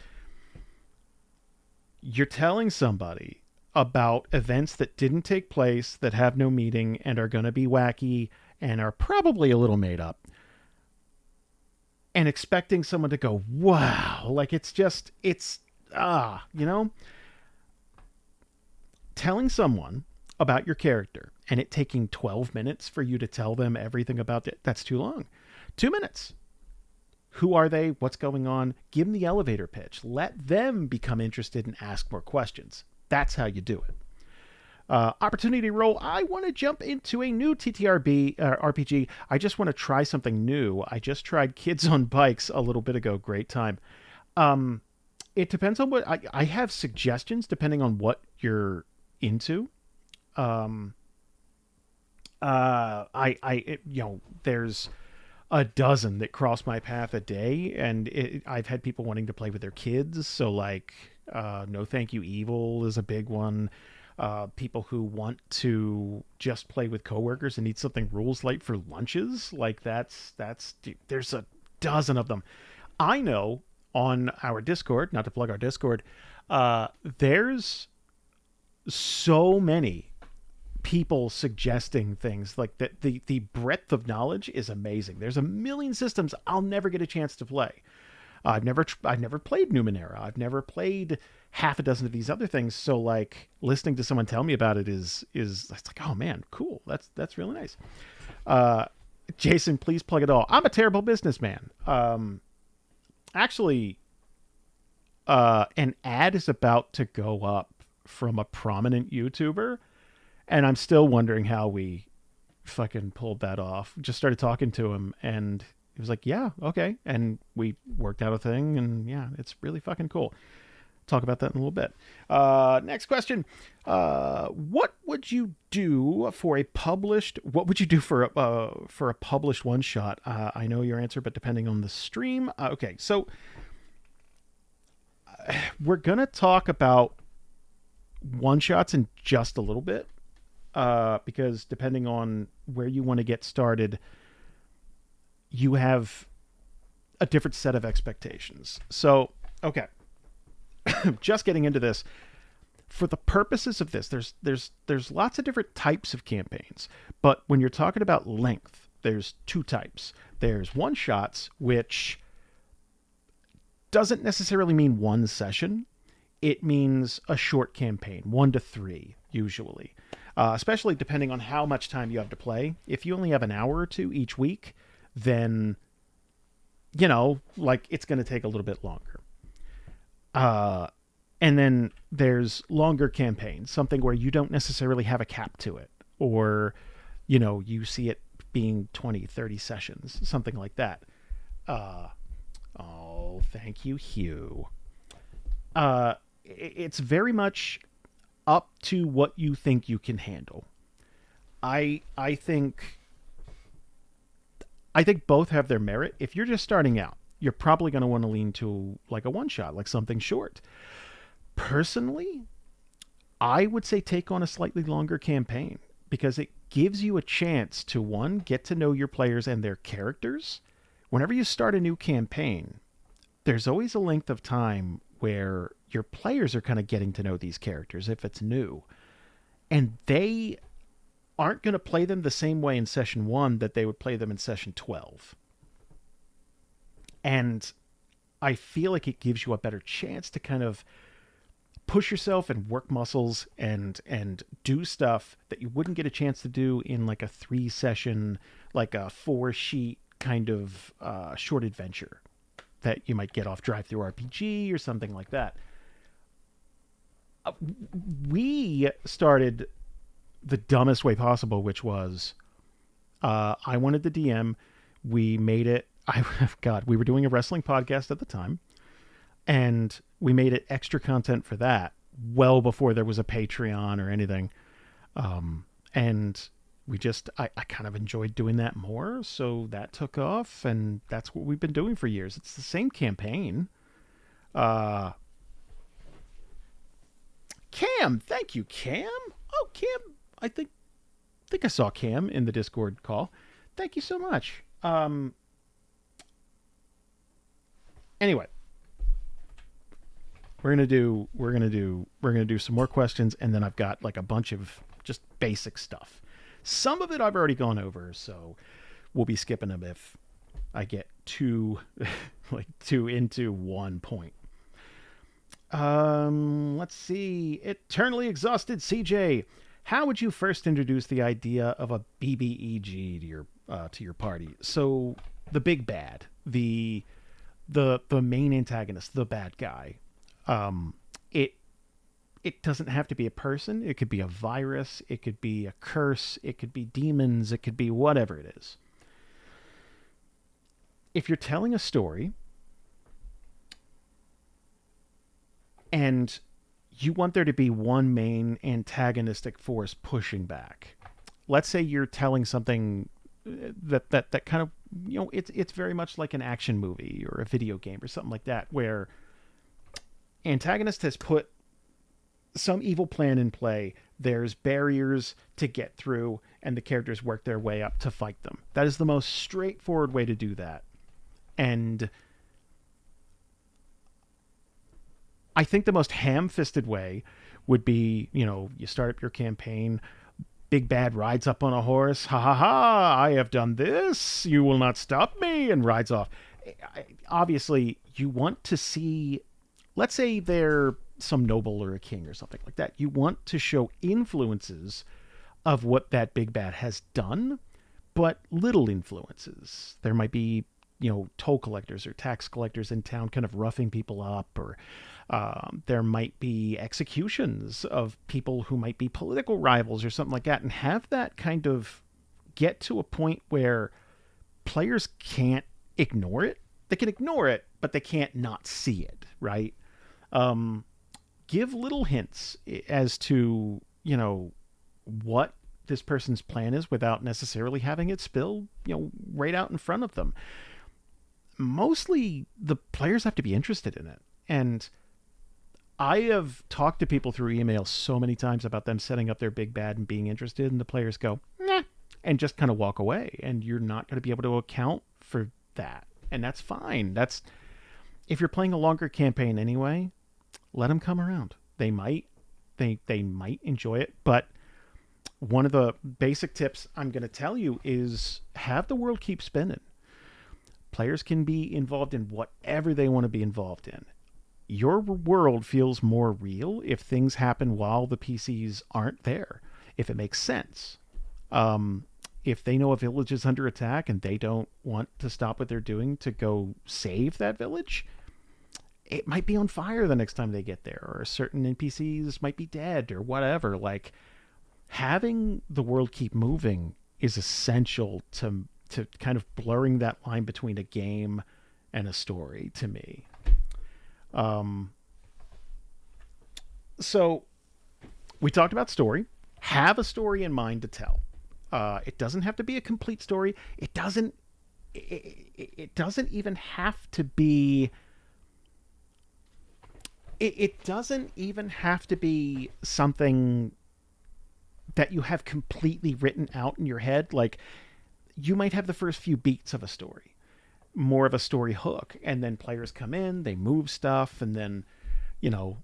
You're telling somebody about events that didn't take place, that have no meaning, and are going to be wacky, and are probably a little made up. And expecting someone to go, wow, like telling someone about your character and it taking 12 minutes for you to tell them everything about it, that's too long. 2 minutes. Who are they? What's going on? Give them the elevator pitch. Let them become interested and ask more questions. That's how you do it. Opportunity roll. I want to jump into a new TTRB RPG. I just want to try something new. I just tried Kids on Bikes a little bit ago. Great time. It depends on what I have suggestions depending on what you're into. There's a dozen that cross my path a day, and I've had people wanting to play with their kids. So like, No Thank You Evil is a big one. People who want to just play with coworkers and need something rules light for lunches. Like there's a dozen of them. I know on our Discord, not to plug our Discord, there's so many people suggesting things like that. The breadth of knowledge is amazing. There's a million systems I'll never get a chance to play. I've never played Numenera. I've never played half a dozen of these other things. So like listening to someone tell me about it is it's like, oh man, cool. That's really nice. Jason, please plug it all. I'm a terrible businessman. Actually, an ad is about to go up from a prominent YouTuber, and I'm still wondering how we fucking pulled that off. Just started talking to him, and he was like, yeah, okay. And we worked out a thing, and yeah, it's really fucking cool. Talk about that in a little bit. Next question. What would you do for a published one shot? I know your answer, but depending on the stream. Okay, so we're going to talk about one shots in just a little bit. Because depending on where you want to get started, you have a different set of expectations. So, okay, just getting into this. For the purposes of this, there's lots of different types of campaigns, but when you're talking about length, there's two types. There's one shots, which doesn't necessarily mean one session. It means a short campaign, 1 to 3 usually, especially depending on how much time you have to play. If you only have an hour or two each week, then like it's going to take a little bit longer. And then there's longer campaigns, something where you don't necessarily have a cap to it, or you see it being 20, 30 sessions, something like that. Oh, thank you, Hugh. It's very much up to what you think you can handle. I think both have their merit. If you're just starting out, you're probably going to want to lean to like a one shot, like something short. Personally, I would say take on a slightly longer campaign because it gives you a chance to, one, get to know your players and their characters. Whenever you start a new campaign, there's always a length of time where your players are kind of getting to know these characters if it's new. And they aren't going to play them the same way in session 1 that they would play them in session 12. And I feel like it gives you a better chance to kind of push yourself and work muscles and do stuff that you wouldn't get a chance to do in like a 3-session, like a 4-sheet kind of short adventure that you might get off DriveThruRPG or something like that. We started the dumbest way possible, which was I wanted the DM. We made it. We were doing a wrestling podcast at the time, and we made it extra content for that well before there was a Patreon or anything. And I kind of enjoyed doing that more. So that took off, and that's what we've been doing for years. It's the same campaign. Cam, thank you, Cam. Oh, Cam, I think I saw Cam in the Discord call. Thank you so much. Anyway, we're gonna do some more questions, and then I've got like a bunch of just basic stuff. Some of it I've already gone over, so we'll be skipping them if I get too into one point. Let's see. Eternally Exhausted CJ, how would you first introduce the idea of a BBEG to your party? So the big bad, the main antagonist, the bad guy. It doesn't have to be a person. It could be a virus. It could be a curse. It could be demons. It could be whatever it is. If you're telling a story and you want there to be one main antagonistic force pushing back, let's say you're telling something that kind of, it's very much like an action movie or a video game or something like that, where antagonist has put some evil plan in play. There's barriers to get through, and the characters work their way up to fight them. That is the most straightforward way to do that. And I think the most ham-fisted way would be, you start up your campaign, big bad rides up on a horse, ha ha ha, I have done this, you will not stop me, and rides off. Obviously, you want to see, let's say they're some noble or a king or something like that. You want to show influences of what that big bad has done, but little influences. There might be, toll collectors or tax collectors in town kind of roughing people up, or there might be executions of people who might be political rivals or something like that, and have that kind of get to a point where players can't ignore it. They can ignore it, but they can't not see it, right? Give little hints as to, what this person's plan is without necessarily having it spilled, right out in front of them. Mostly the players have to be interested in it. And I have talked to people through email so many times about them setting up their big bad and being interested, and the players go, nah, and just kind of walk away. And you're not going to be able to account for that. And that's fine. That's if you're playing a longer campaign anyway, let them come around. They might enjoy it, but one of the basic tips I'm going to tell you is have the world keep spinning. Players can be involved in whatever they want to be involved in. Your world feels more real if things happen while the PCs aren't there, if it makes sense. If they know a village is under attack and they don't want to stop what they're doing to go save that village, it might be on fire the next time they get there, or certain NPCs might be dead or whatever. Like, having the world keep moving is essential to kind of blurring that line between a game and a story to me. So we talked about story. Have a story in mind to tell. It doesn't have to be a complete story. It doesn't. It doesn't even have to be. It doesn't even have to be something that you have completely written out in your head. Like, you might have the first few beats of a story, more of a story hook, and then players come in, they move stuff, and then, you know,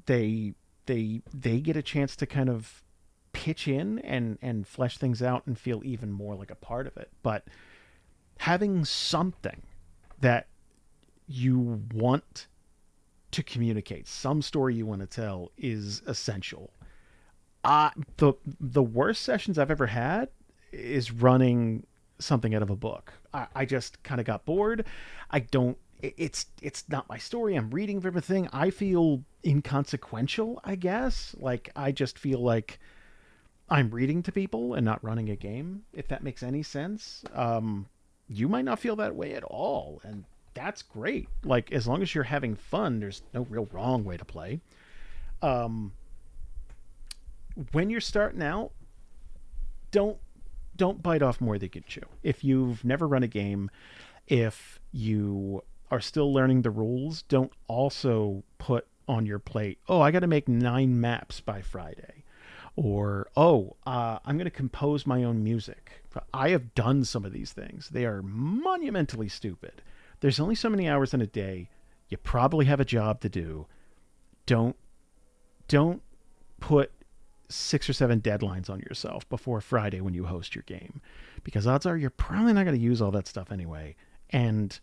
they get a chance to kind of pitch in and flesh things out and feel even more like a part of it. But having something that you want to communicate, some story you want to tell, is essential. The worst sessions I've ever had is running something out of a book. I just kind of got bored. I don't. It's not my story. I'm reading everything. I feel inconsequential, I guess. Like, I just feel like I'm reading to people and not running a game, if that makes any sense. You might not feel that way at all, and that's great. Like, as long as you're having fun, there's no real wrong way to play. When you're starting out, don't bite off more than you can chew. If you've never run a game, if you are still learning the rules, don't also put on your plate, oh, I got to make 9 maps by Friday. Or, I'm going to compose my own music. I have done some of these things. They are monumentally stupid. There's only so many hours in a day. You probably have a job to do. Don't put 6 or 7 deadlines on yourself before Friday when you host your game, because odds are you're probably not going to use all that stuff anyway. And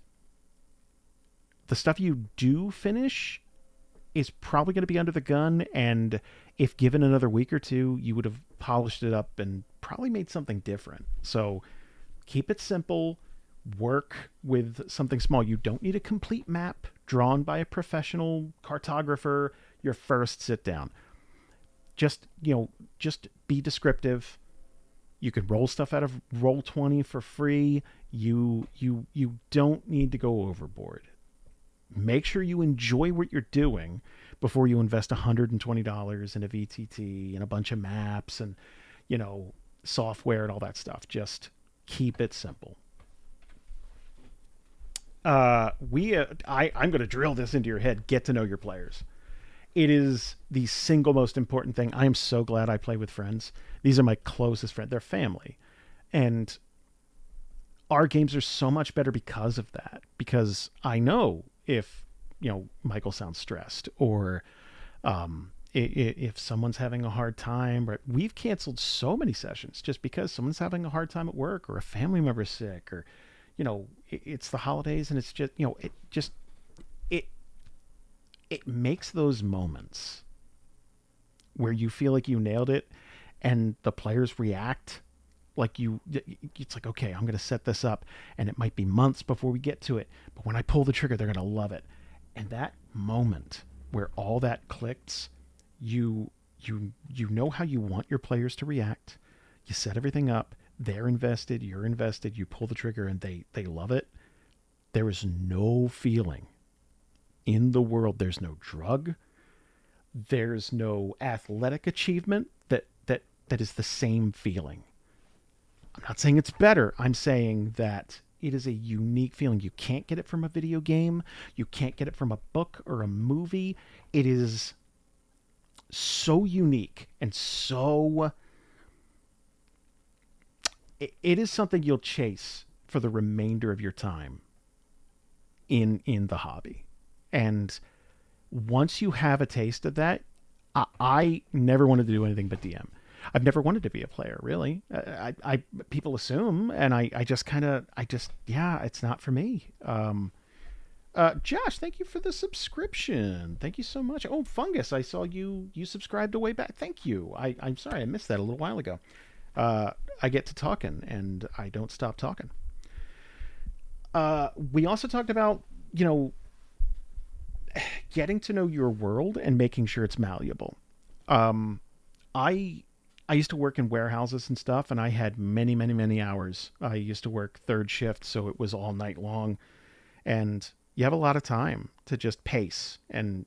the stuff you do finish is probably going to be under the gun, and if given another week or two, you would have polished it up and probably made something different. So keep it simple. Work with something small. You don't need a complete map drawn by a professional cartographer your first sit down. Just be descriptive. You can roll stuff out of Roll20 for free. You don't need to go overboard. Make sure you enjoy what you're doing before you invest $120 in a VTT and a bunch of maps and, software and all that stuff. Just keep it simple. I'm going to drill this into your head. Get to know your players. It is the single most important thing. I am so glad I play with friends. These are my closest friends. They're family. And our games are so much better because of that. Because I know if, Michael sounds stressed, or if someone's having a hard time. Or we've canceled so many sessions just because someone's having a hard time at work, or a family member's sick, or, it's the holidays, and it's just, it makes those moments where you feel like you nailed it and the players react like it's like, okay, I'm going to set this up, and it might be months before we get to it, but when I pull the trigger, they're going to love it. And that moment where all that clicks, you know how you want your players to react. You set everything up. They're invested. You're invested. You pull the trigger, and they love it. There is no feeling in the world. There's no drug. There's no athletic achievement that is the same feeling. I'm not saying it's better. I'm saying that it is a unique feeling. You can't get it from a video game. You can't get it from a book or a movie. It is so unique and so... It is something you'll chase for the remainder of your time in the hobby. And once you have a taste of that, I never wanted to do anything but DM. I've never wanted to be a player, really. People assume, and I just kind of, yeah, it's not for me. Josh, thank you for the subscription. Thank you so much. Oh, Fungus, I saw you subscribed a way back. Thank you. I'm sorry I missed that a little while ago. I get to talking, and I don't stop talking. We also talked about, getting to know your world and making sure it's malleable. Um, I I used to work in warehouses and stuff, and I had many, many, many hours. I used to work third shift, so it was all night long, and you have a lot of time to just pace and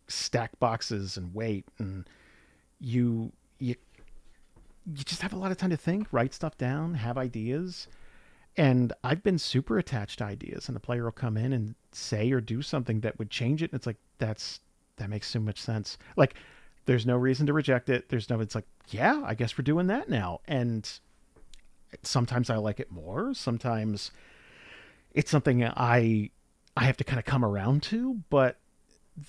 stack boxes and wait, and you you you just have a lot of time to think, write stuff down, have ideas. And I've been super attached to ideas, and a player will come in and say or do something that would change it. And it's like, that makes so much sense. Like, there's no reason to reject it. It's like, yeah, I guess we're doing that now. And sometimes I like it more. Sometimes it's something I have to kind of come around to, but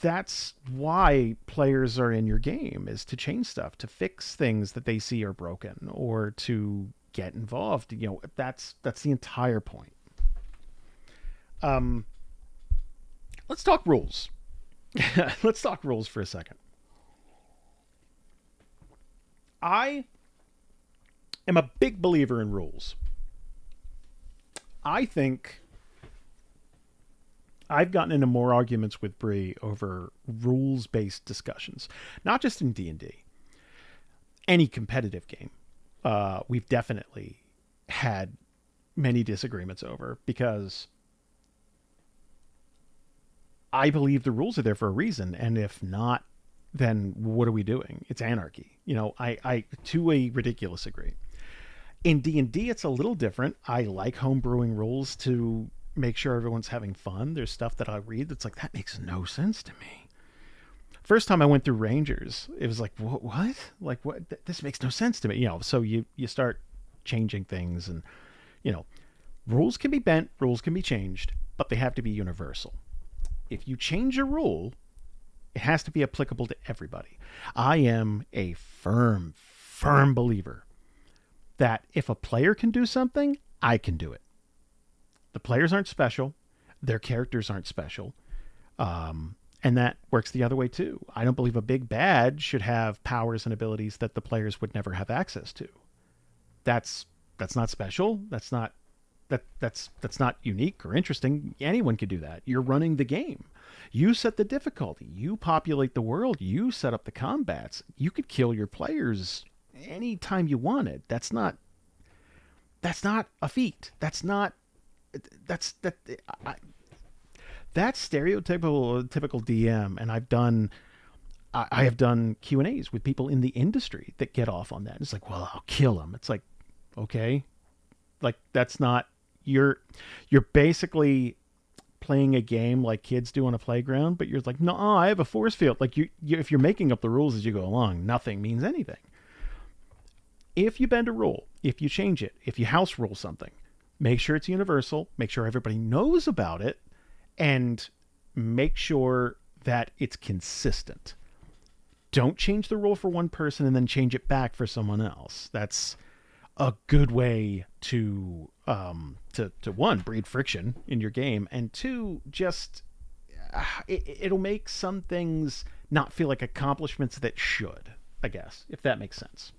that's why players are in your game, is to change stuff, to fix things that they see are broken, or to get involved. That's the entire point. um let's talk rules. Let's talk rules for a second. I am a big believer in rules. I think I've gotten into more arguments with Bree over rules based discussions, not just in D&D, any competitive game. We've definitely had many disagreements over, because I believe the rules are there for a reason, and if not, then what are we doing? It's anarchy. I to a ridiculous degree. In D&D, it's a little different. I like homebrewing rules to make sure everyone's having fun. There's stuff that I read that's like, that makes no sense to me. First time I went through Rangers, it was like, what? Like, what? This makes no sense to me. So you start changing things, and you know, rules can be bent, rules can be changed, but they have to be universal. If you change a rule, it has to be applicable to everybody. I am a firm believer that if a player can do something, I can do it. The players aren't special, their characters aren't special. And that works the other way too. I don't believe a big bad should have powers and abilities that the players would never have access to. That's not special. That's not unique or interesting. Anyone could do that. You're running the game. You set the difficulty. You populate the world. You set up the combats. You could kill your players anytime you wanted. That's not a feat. That's stereotypical typical DM. And I have done Q&As with people in the industry that get off on that. It's like, well, I'll kill him. It's like, okay, like that's not, you're basically playing a game like kids do on a playground, but you're like, no, I have a force field. Like you if you're making up the rules as you go along, nothing means anything. If you bend a rule, if you change it, if you house rule something, make sure it's universal, make sure everybody knows about it, and make sure that it's consistent. Don't change the rule for one person and then change it back for someone else. That's a good way to one, breed friction in your game, and two, just it'll make some things not feel like accomplishments that should, I guess, if that makes sense.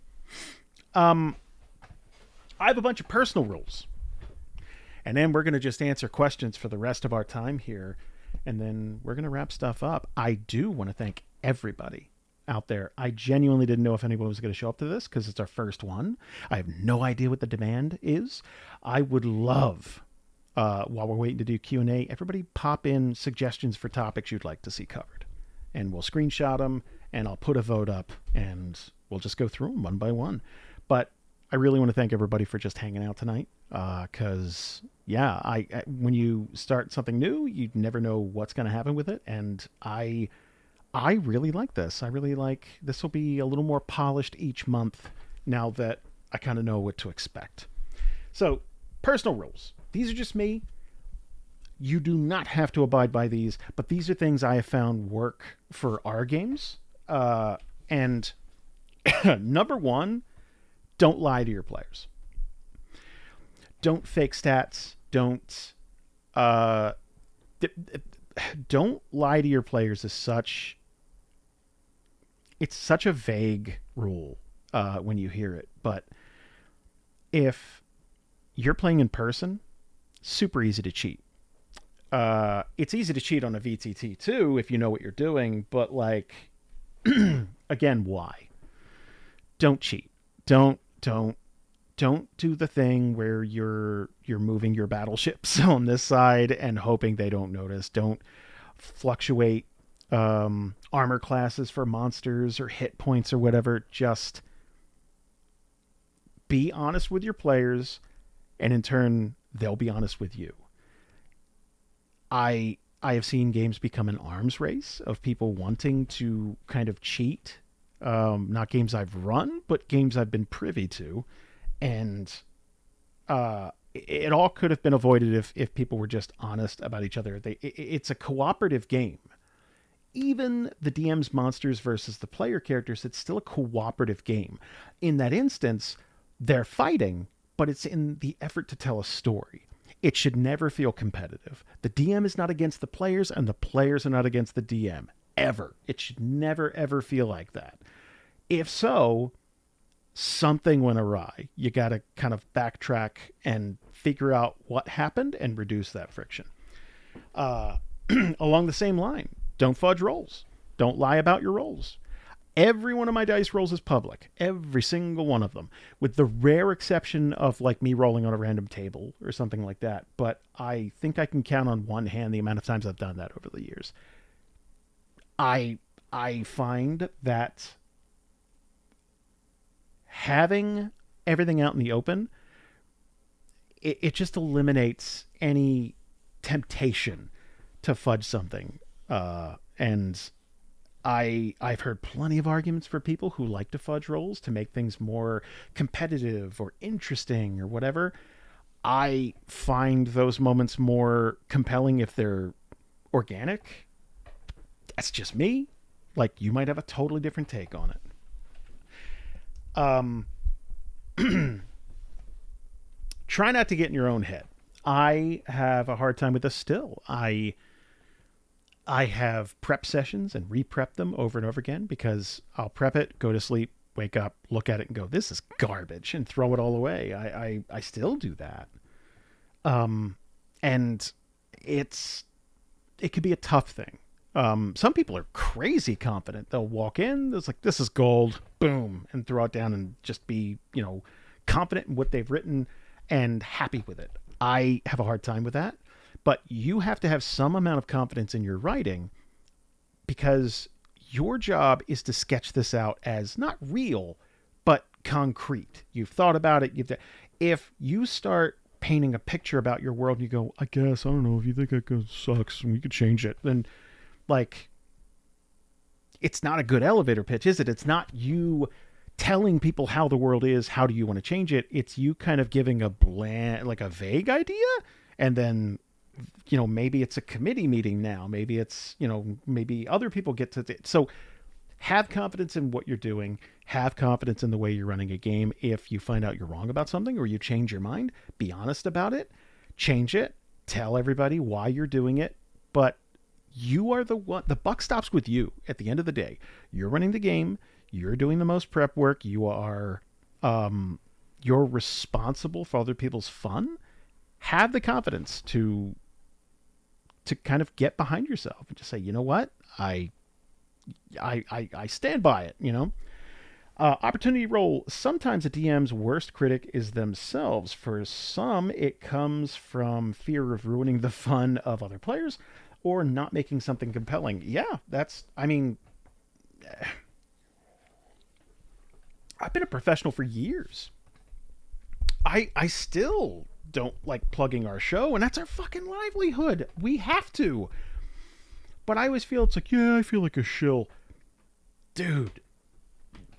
I have a bunch of personal rules, and then we're going to just answer questions for the rest of our time here, and then we're going to wrap stuff up. I do want to thank everybody out there. I genuinely didn't know if anyone was going to show up to this because it's our first one. I have no idea what the demand is. I would love, while we're waiting to do Q&A, everybody pop in suggestions for topics you'd like to see covered, and we'll screenshot them, and I'll put a vote up, and we'll just go through them one by one. But I really want to thank everybody for just hanging out tonight, because I when you start something new, you never know what's going to happen with it, and I really like this. I really like this. Will be a little more polished each month now that I kind of know what to expect. So Personal rules. These are just me. You do not have to abide by these, but these are things I have found work for our games. And number one, don't lie to your players. Don't fake stats. Uh, don't lie to your players is such it's such a vague rule when you hear it. But if you're playing in person, super easy to cheat. It's easy to cheat on a VTT too if you know what you're doing, but like, again, why? Don't cheat. Don't do the thing where you're moving your battleships on this side and hoping they don't notice. Don't fluctuate armor classes for monsters or hit points or whatever. Just be honest with your players, and in turn, they'll be honest with you. I have seen games become an arms race of people wanting to kind of cheat. Not games I've run, but games I've been privy to, and it all could have been avoided if people were just honest about each other. It's a cooperative game. Even the DM's monsters versus the player characters, it's still a cooperative game. In that instance, they're fighting, but it's in the effort to tell a story. It should never feel competitive. The DM is not against the players, and the players are not against the DM. Ever. It should never, ever feel like that. If so, something went awry. You got to kind of backtrack and figure out what happened and reduce that friction. Along the same line, don't fudge rolls. Don't lie about your rolls. Every one of my dice rolls is public. Every single one of them. With the rare exception of like me rolling on a random table or something like that. But I think I can count on one hand the amount of times I've done that over the years. I find that having everything out in the open, it just eliminates any temptation to fudge something. And I've heard plenty of arguments for people who like to fudge rolls to make things more competitive or interesting or whatever. I find those moments more compelling if they're organic. That's just me. Like, you might have a totally different take on it. Try not to get in your own head. I have a hard time with this still. I have prep sessions and re-prep them over and over again because I'll prep it, go to sleep, wake up, look at it and go, this is garbage, and throw it all away. I still do that. And it could be a tough thing. Some people are crazy confident. They'll walk in, it's like, this is gold, boom, and throw it down and just be, confident in what they've written and happy with it. I have a hard time with that. But you have to have some amount of confidence in your writing because your job is to sketch this out as not real, but concrete. You've thought about it. If you start painting a picture about your world and you go, I guess, I don't know, if you think it sucks and we could change it, then like, it's not a good elevator pitch, is it? It's not you telling people how the world is, how do you want to change it? It's you kind of giving a like a vague idea, and then maybe it's a committee meeting now. Maybe it's, maybe other people get to so have confidence in what you're doing. Have confidence in the way you're running a game. If you find out you're wrong about something or you change your mind, be honest about it. Change it. Tell everybody why you're doing it. But you are the one. The buck stops with you at the end of the day. You're running the game. You're doing the most prep work. You're responsible for other people's fun. Have the confidence to kind of get behind yourself and just say, you know what, I stand by it. Opportunity roll. Sometimes a DM's worst critic is themselves. For some, it comes from fear of ruining the fun of other players or not making something compelling. Yeah, I've been a professional for years. I still don't like plugging our show, and that's our fucking livelihood. We have to. But I always feel it's like, yeah, I feel like a shill. Dude,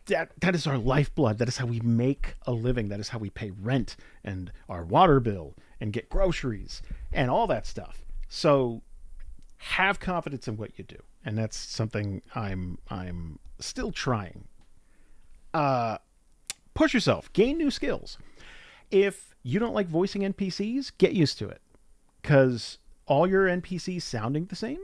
that is our lifeblood. That is how we make a living. That is how we pay rent and our water bill and get groceries and all that stuff. So have confidence in what you do, and that's something I'm still trying. Push yourself, gain new skills. If you don't like voicing NPCs, get used to it, because all your NPCs sounding the same,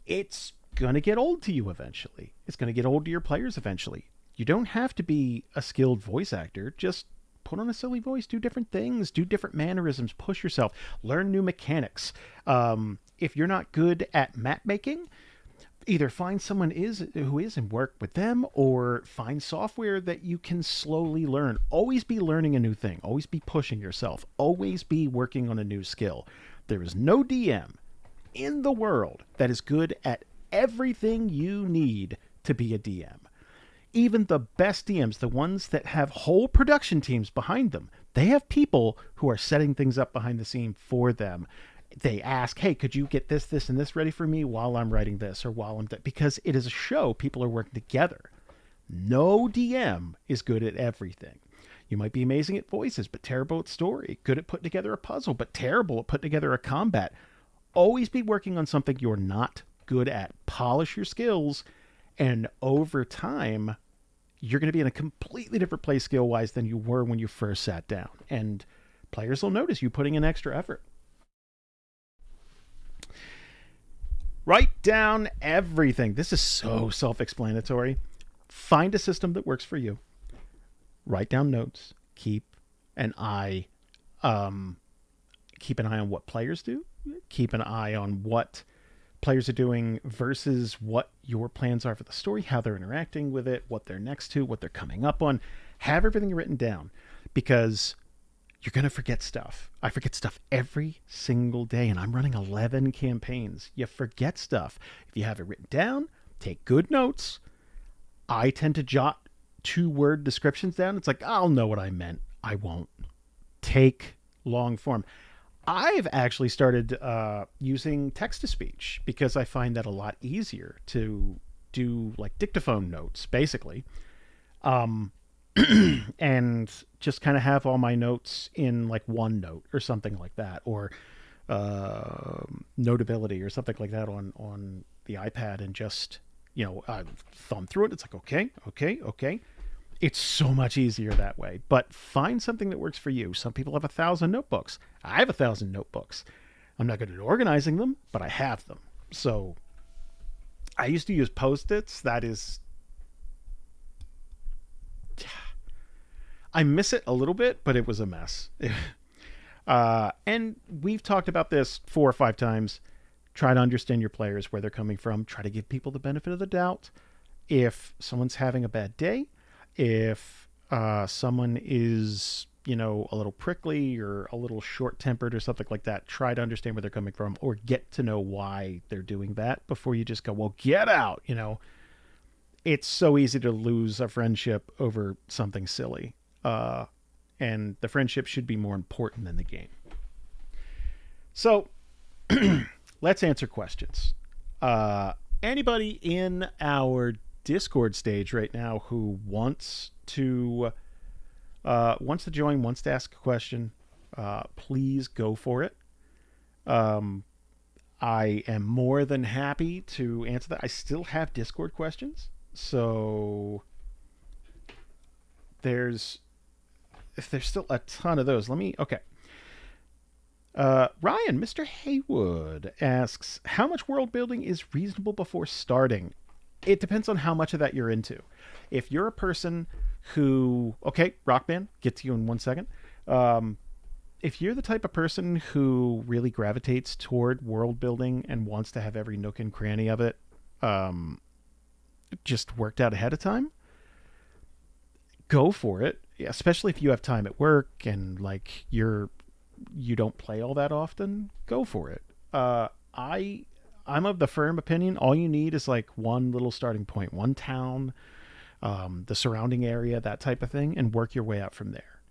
it's gonna get old to you eventually. It's gonna get old to your players eventually. You don't have to be a skilled voice actor. Just put on a silly voice, do different things, do different mannerisms, push yourself, learn new mechanics. If you're not good at map making, either find someone who is and work with them, or find software that you can slowly learn. Always be learning a new thing. Always be pushing yourself. Always be working on a new skill. There is no DM in the world that is good at everything you need to be a DM. Even the best DMs, the ones that have whole production teams behind them, they have people who are setting things up behind the scene for them. They ask, hey, could you get this, and this ready for me while I'm writing this, or while because it is a show, people are working together. No DM is good at everything. You might be amazing at voices, but terrible at story. Good at putting together a puzzle, but terrible at putting together a combat. Always be working on something you're not good at. Polish your skills, and over time, you're going to be in a completely different place skill-wise than you were when you first sat down. And players will notice you putting in extra effort. Write down everything. This is so self-explanatory. Find a system that works for you. Write down notes. Keep an eye on what players do. Keep an eye on what players are doing versus what your plans are for the story, how they're interacting with it, what they're next to, what they're coming up on. Have everything written down, because you're going to forget stuff. I forget stuff every single day, and I'm running 11 campaigns. You forget stuff. If you have it written down, take good notes. I tend to jot 2-word descriptions down. It's like, I'll know what I meant. I won't. Take long form. I've actually started using text-to-speech, because I find that a lot easier to do, like dictaphone notes, basically. And just kind of have all my notes in like OneNote or something like that, or Notability or something like that on the iPad, and just, I thumb through it. It's like, okay. It's so much easier that way. But find something that works for you. Some people have 1,000 notebooks. I have 1,000 notebooks. I'm not good at organizing them, but I have them. So I used to use Post-its. That is, I miss it a little bit, but it was a mess. And we've talked about this 4 or 5 times. Try to understand your players, where they're coming from. Try to give people the benefit of the doubt. If someone's having a bad day, if someone is, a little prickly or a little short-tempered or something like that, try to understand where they're coming from, or get to know why they're doing that before you just go, well, get out. It's so easy to lose a friendship over something silly. And the friendship should be more important than the game. So let's answer questions. Anybody in our Discord stage right now who wants to join, wants to ask a question, please go for it. I am more than happy to answer that. I still have Discord questions, so there's still a ton of those. Okay. Ryan, Mr. Haywood asks, how much world building is reasonable before starting? It depends on how much of that you're into. If you're a person who, Rock Band, get to you in 1 second. If you're the type of person who really gravitates toward world building and wants to have every nook and cranny of it just worked out ahead of time, go for it. Especially if you have time at work and like you don't play all that often, go for it. I'm of the firm opinion, all you need is like one little starting point, one town, the surrounding area, that type of thing, and work your way out from there.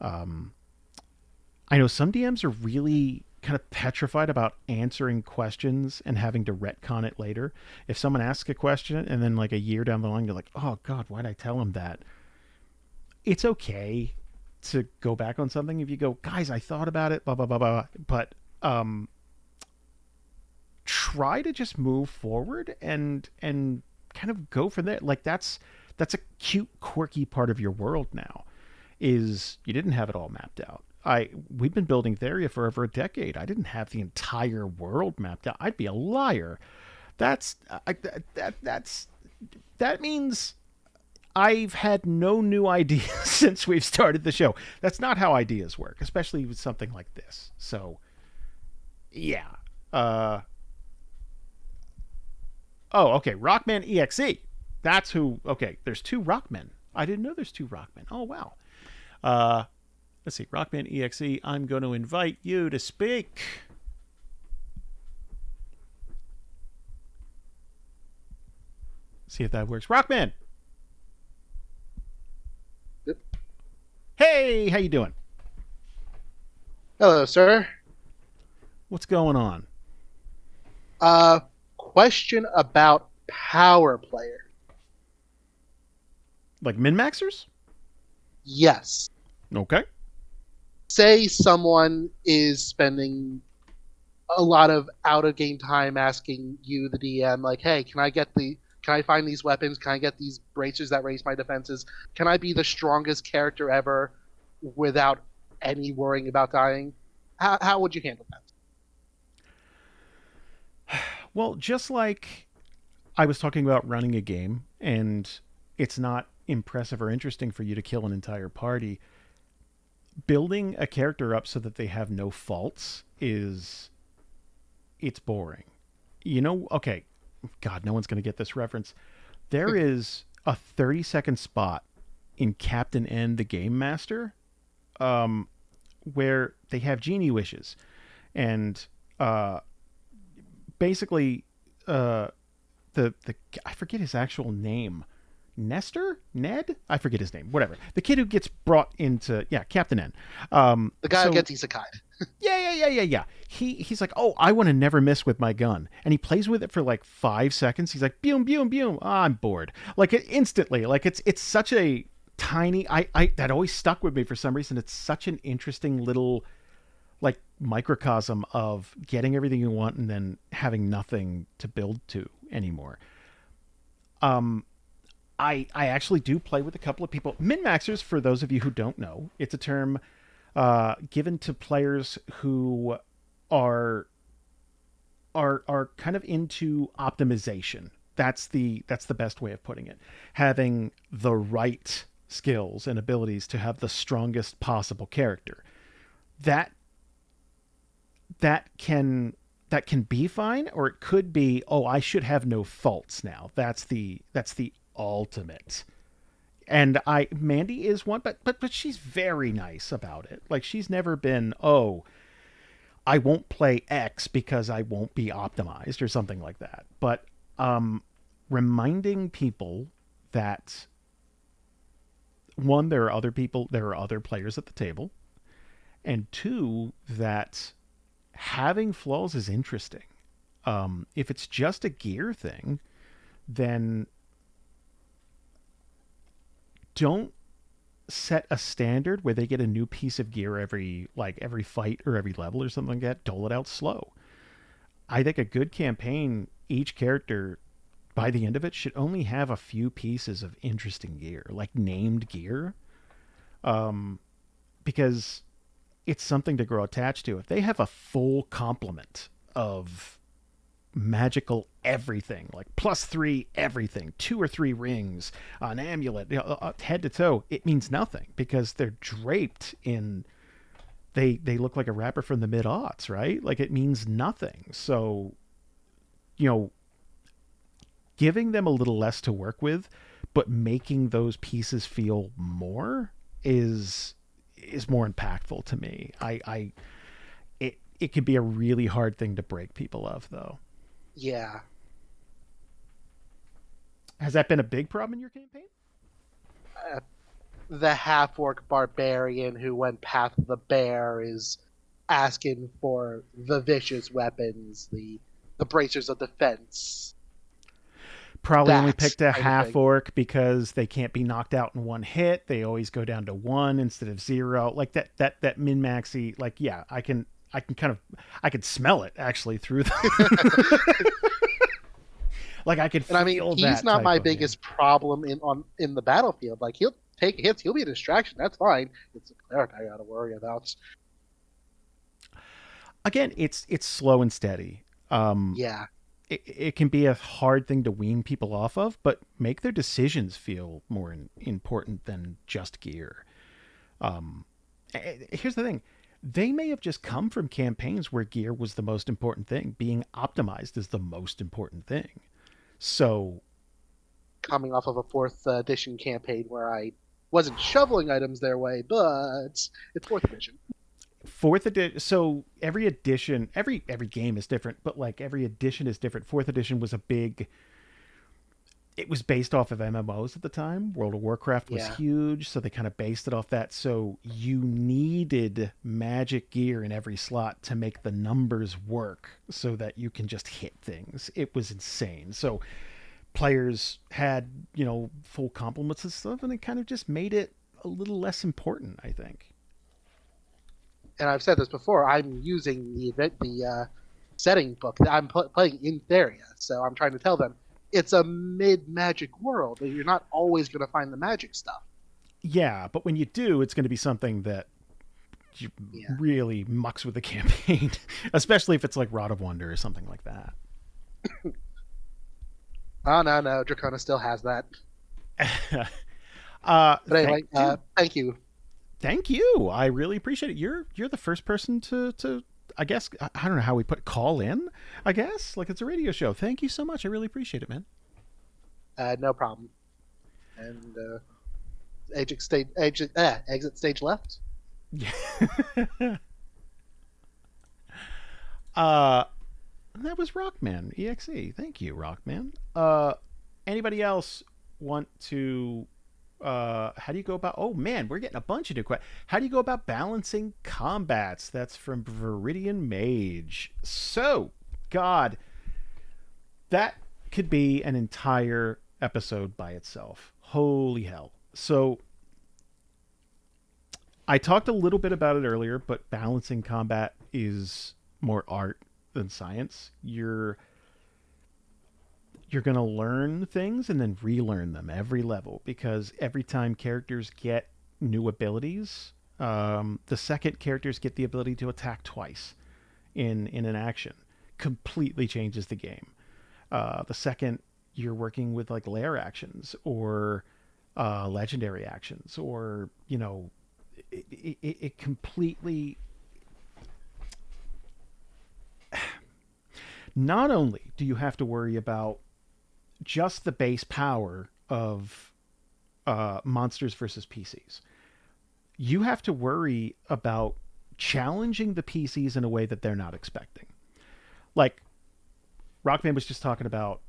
I know some DMs are really kind of petrified about answering questions and having to retcon it later. If someone asks a question and then like a year down the line you're like, "Oh god, why'd I tell him that?" It's okay to go back on something if you go, "Guys, I thought about it, blah blah blah blah." But try to just move forward and kind of go from there. Like that's a cute, quirky part of your world now. Is you didn't have it all mapped out. We've been building Theria for over a decade. I didn't have the entire world mapped out. I'd be a liar. That's that means I've had no new ideas since we've started the show. That's not how ideas work, especially with something like this. So, yeah. Uh, oh, okay. Rockman EXE. That's who. Okay, there's two Rockmen. I didn't know there's two Rockmen. Oh, wow. Uh, let's see. Rockman EXE. I'm going to invite you to speak. See if that works. Rockman. Yep. Hey, how you doing? Hello, sir. What's going on? Question about Power Player. Like min maxers? Yes. Okay. Say someone is spending a lot of out of game time asking you, the DM, like, "Hey, can I find these weapons? Can I get these bracers that raise my defenses? Can I be the strongest character ever without any worrying about dying?" How would you handle that? Well, just like I was talking about running a game and it's not impressive or interesting for you to kill an entire party, building a character up so that they have no faults is it's boring. You know, okay, god, no one's going to get this reference. There is a 30-second spot in Captain N the Game Master um where they have genie wishes and uh basically uh the I forget his actual name. Nestor? Ned? I forget his name. Whatever. The kid who gets brought into Captain N. The guy who So gets isekai. yeah. He's like, "Oh, I want to never miss with my gun," and he plays with it for like 5 seconds. He's like, "Boom, boom, boom." Oh, I'm bored. Like it instantly. Like it's such a tiny. I that always stuck with me for some reason. It's such an interesting little like microcosm of getting everything you want and then having nothing to build to anymore. Um, I actually do play with a couple of people. Min maxers, for those of you who don't know, it's a term given to players who are are kind of into optimization. That's the best way of putting it. Having the right skills and abilities to have the strongest possible character. That that can that can be fine, or it could be, oh, I should have no faults now. That's the ultimate. And I Mandy is one, but she's very nice about it. Like she's never been, oh, I won't play X because I won't be optimized or something like that. But reminding people that one, there are other players at the table, and two, that having flaws is interesting. If it's just a gear thing, then don't set a standard where they get a new piece of gear every fight or every level or something like that. Dole it out slow. I think a good campaign, each character by the end of it should only have a few pieces of interesting gear, like named gear, um, because it's something to grow attached to. If they have a full complement of magical everything, like +3 everything, 2 or 3 rings, an amulet, head to toe, it means nothing because they're draped in. They look like a rapper from the mid-aughts, right? Like it means nothing. So, you know, giving them a little less to work with, but making those pieces feel more is more impactful to me. It could be a really hard thing to break people of, though. Yeah. Has that been a big problem in your campaign? The half orc barbarian who went path of the bear is asking for the vicious weapons, the bracers of defense, Probably only that picked a kind of half thing. orc because they can't be knocked out in one hit. They always go down to one instead of zero. Like that min maxy. Like yeah, I can kind of I could smell it actually through the like I could And I mean, feel he's that not type my of yeah. biggest problem in the battlefield. Like he'll take hits, he'll be a distraction. That's fine. It's a cleric I got to worry about. Again, it's slow and steady. Yeah, It can be a hard thing to wean people off of, but make their decisions feel more important than just gear. Here's the thing. They may have just come from campaigns where gear was the most important thing. Being optimized is the most important thing. So, coming off of a fourth edition campaign where I wasn't shoveling items their way, but it's fourth edition. fourth edition. So every edition, every game is different, but like every edition is different. Fourth edition was a big. It was based off of MMOs at the time. World of Warcraft was Yeah, huge, so they kind of based it off that. So you needed magic gear in every slot to make the numbers work so that you can just hit things. It was insane. So players had, full complements and stuff, and it kind of just made it a little less important, I think. and I've said this before. I'm using the setting book. I'm playing in Theria, so I'm trying to tell them it's a mid magic world. You're not always going to find the magic stuff. Yeah, but when you do, it's going to be something that Yeah. really mucks with the campaign, especially if it's like Rod of Wonder or something like that. Oh no, Dracona still has that. But Thank anyway, dude, thank you. thank you. I really appreciate it. You're the first person to I guess I don't know how we put call in. I guess like it's a radio show. Thank you so much. I really appreciate it, man. No problem. And exit stage left. Yeah. uh, that was Rockman EXE. Thank you, Rockman. Anybody else want to? How do you go about? Oh man, we're getting a bunch of new questions. How do you go about balancing combats? That's from Viridian Mage. So, God, that could be an entire episode by itself. Holy hell! So, I talked a little bit about it earlier, but balancing combat is more art than science. You're going to learn things and then relearn them every level because every time characters get new abilities, the second characters get the ability to attack twice in an action, completely changes the game. The second you're working with like lair actions or legendary actions, or it completely. Not only do you have to worry about just the base power of monsters versus PCs. You have to worry about challenging the PCs in a way that they're not expecting. Like Rockman was just talking about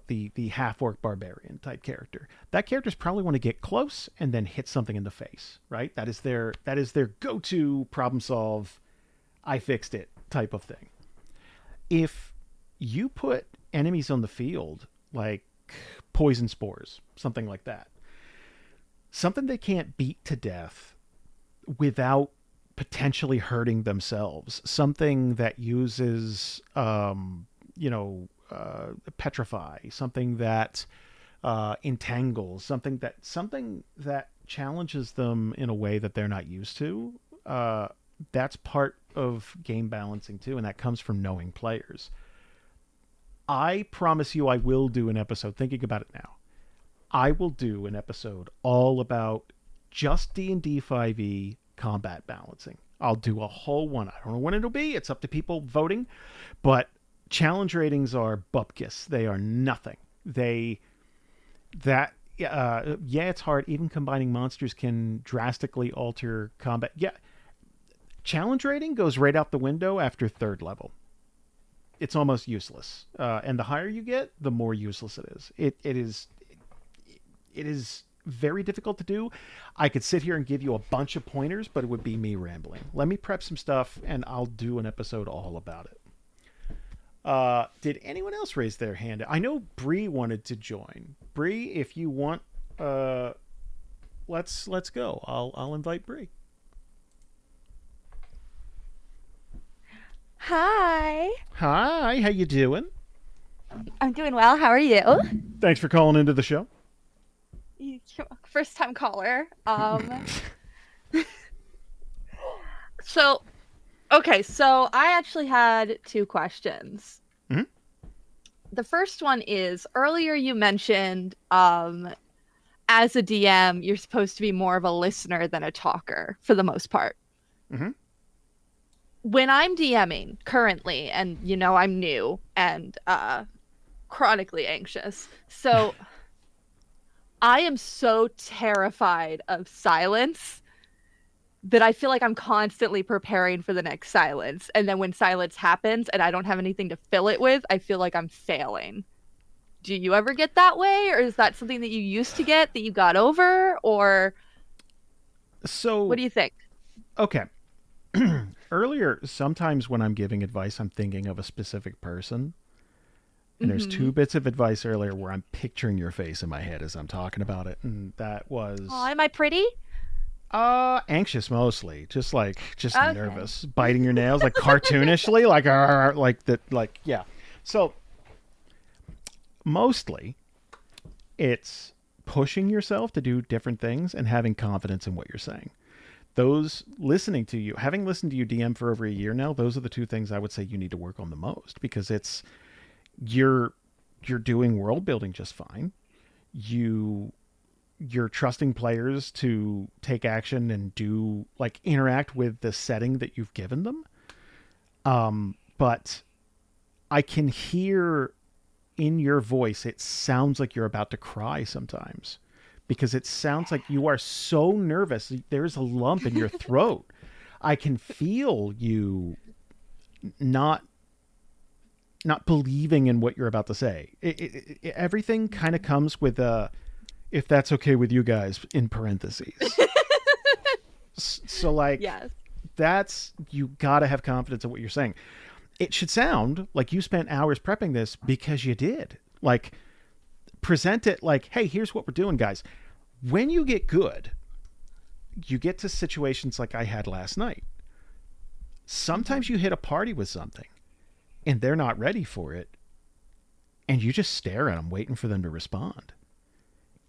the half orc barbarian type character. That character's probably want to get close and then hit something in the face, right? That is their go to problem solve. I fixed it type of thing. If you put enemies on the field like poison spores, something like that, something they can't beat to death without potentially hurting themselves, something that uses, petrify, something that entangles, something that challenges them in a way that they're not used to. That's part of game balancing too, and that comes from knowing players. I promise you, I will do an episode. Thinking about it now, I will do an episode all about just D&D 5e combat balancing. I'll do a whole one. I don't know when it'll be. It's up to people voting. But challenge ratings are bupkis. They are nothing. They that yeah, it's hard. Even combining monsters can drastically alter combat. Yeah, challenge rating goes right out the window after third level. It's almost useless. And the higher you get, the more useless it is. It is very difficult to do. I could sit here and give you a bunch of pointers, but it would be me rambling. Let me prep some stuff, and I'll do an episode all about it. Did anyone else raise their hand? I know Bree wanted to join. Bree, if you want, let's go. I'll invite Bree. Hi. Hi, how you doing? I'm doing well. How are you? Thanks for calling into the show. First time caller. So, okay, so I actually had two questions. Mhm. The first one is, earlier you mentioned as a DM, you're supposed to be more of a listener than a talker for the most part. Mhm. When I'm DMing currently, and I'm new and chronically anxious, so I am so terrified of silence that I feel like I'm constantly preparing for the next silence. And then when silence happens and I don't have anything to fill it with, I feel like I'm failing. Do you ever get that way? Or is that something that you used to get that you got over? Or So, what do you think? okay. Earlier, sometimes when I'm giving advice, I'm thinking of a specific person. And there's two bits of advice earlier where I'm picturing your face in my head as I'm talking about it. And that was Oh, am I pretty? anxious mostly. Just Okay. nervous. Biting your nails, like cartoonishly, like that, like, yeah. So mostly it's pushing yourself to do different things and having confidence in what you're saying. Those listening to you, having listened to you DM for over a year now, those are the two things I would say you need to work on the most, because you're doing world building just fine. You're trusting players to take action and do, like, interact with the setting that you've given them. But I can hear in your voice, it sounds like you're about to cry sometimes, because it sounds like you are so nervous. There's a lump in your throat. I can feel you not believing in what you're about to say. Everything kind of comes with a, if that's okay with you guys, in parentheses. So, like, Yes. that's, you got to have confidence in what you're saying. It should sound like you spent hours prepping this, because you did. Like, present it like, hey, here's what we're doing, guys. When you get good, you get to situations like I had last night. Sometimes you hit a party with something and they're not ready for it, and you just stare at them waiting for them to respond.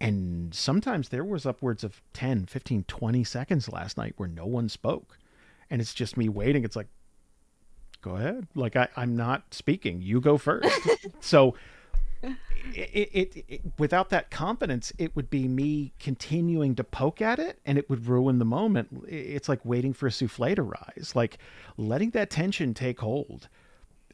And sometimes there was upwards of 10, 15, 20 seconds last night where no one spoke, and it's just me waiting. It's like, go ahead, like, I'm not speaking, you go first. So it without that confidence, it would be me continuing to poke at it, and it would ruin the moment. It's like waiting for a souffle to rise, like letting that tension take hold.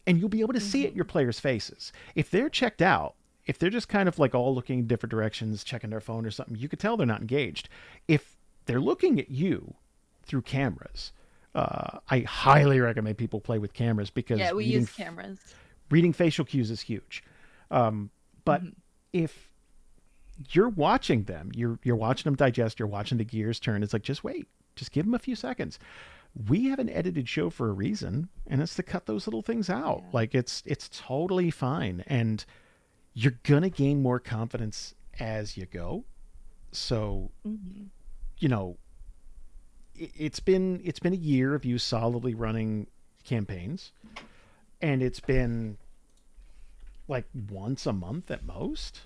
And you'll be able to see it in your players' faces. If they're checked out, if they're just kind of like all looking in different directions, checking their phone or something, you could tell they're not engaged. If they're looking at you through cameras, I highly recommend people play with cameras, because Yeah, we use cameras. reading facial cues is huge. But if you're watching them, you're watching them digest, you're watching the gears turn, it's like, just wait, just give them a few seconds. We have an edited show for a reason, and it's to cut those little things out. Yeah. Like, it's totally fine, and you're gonna gain more confidence as you go. So, it's been a year of you solidly running campaigns, and it's been like once a month at most.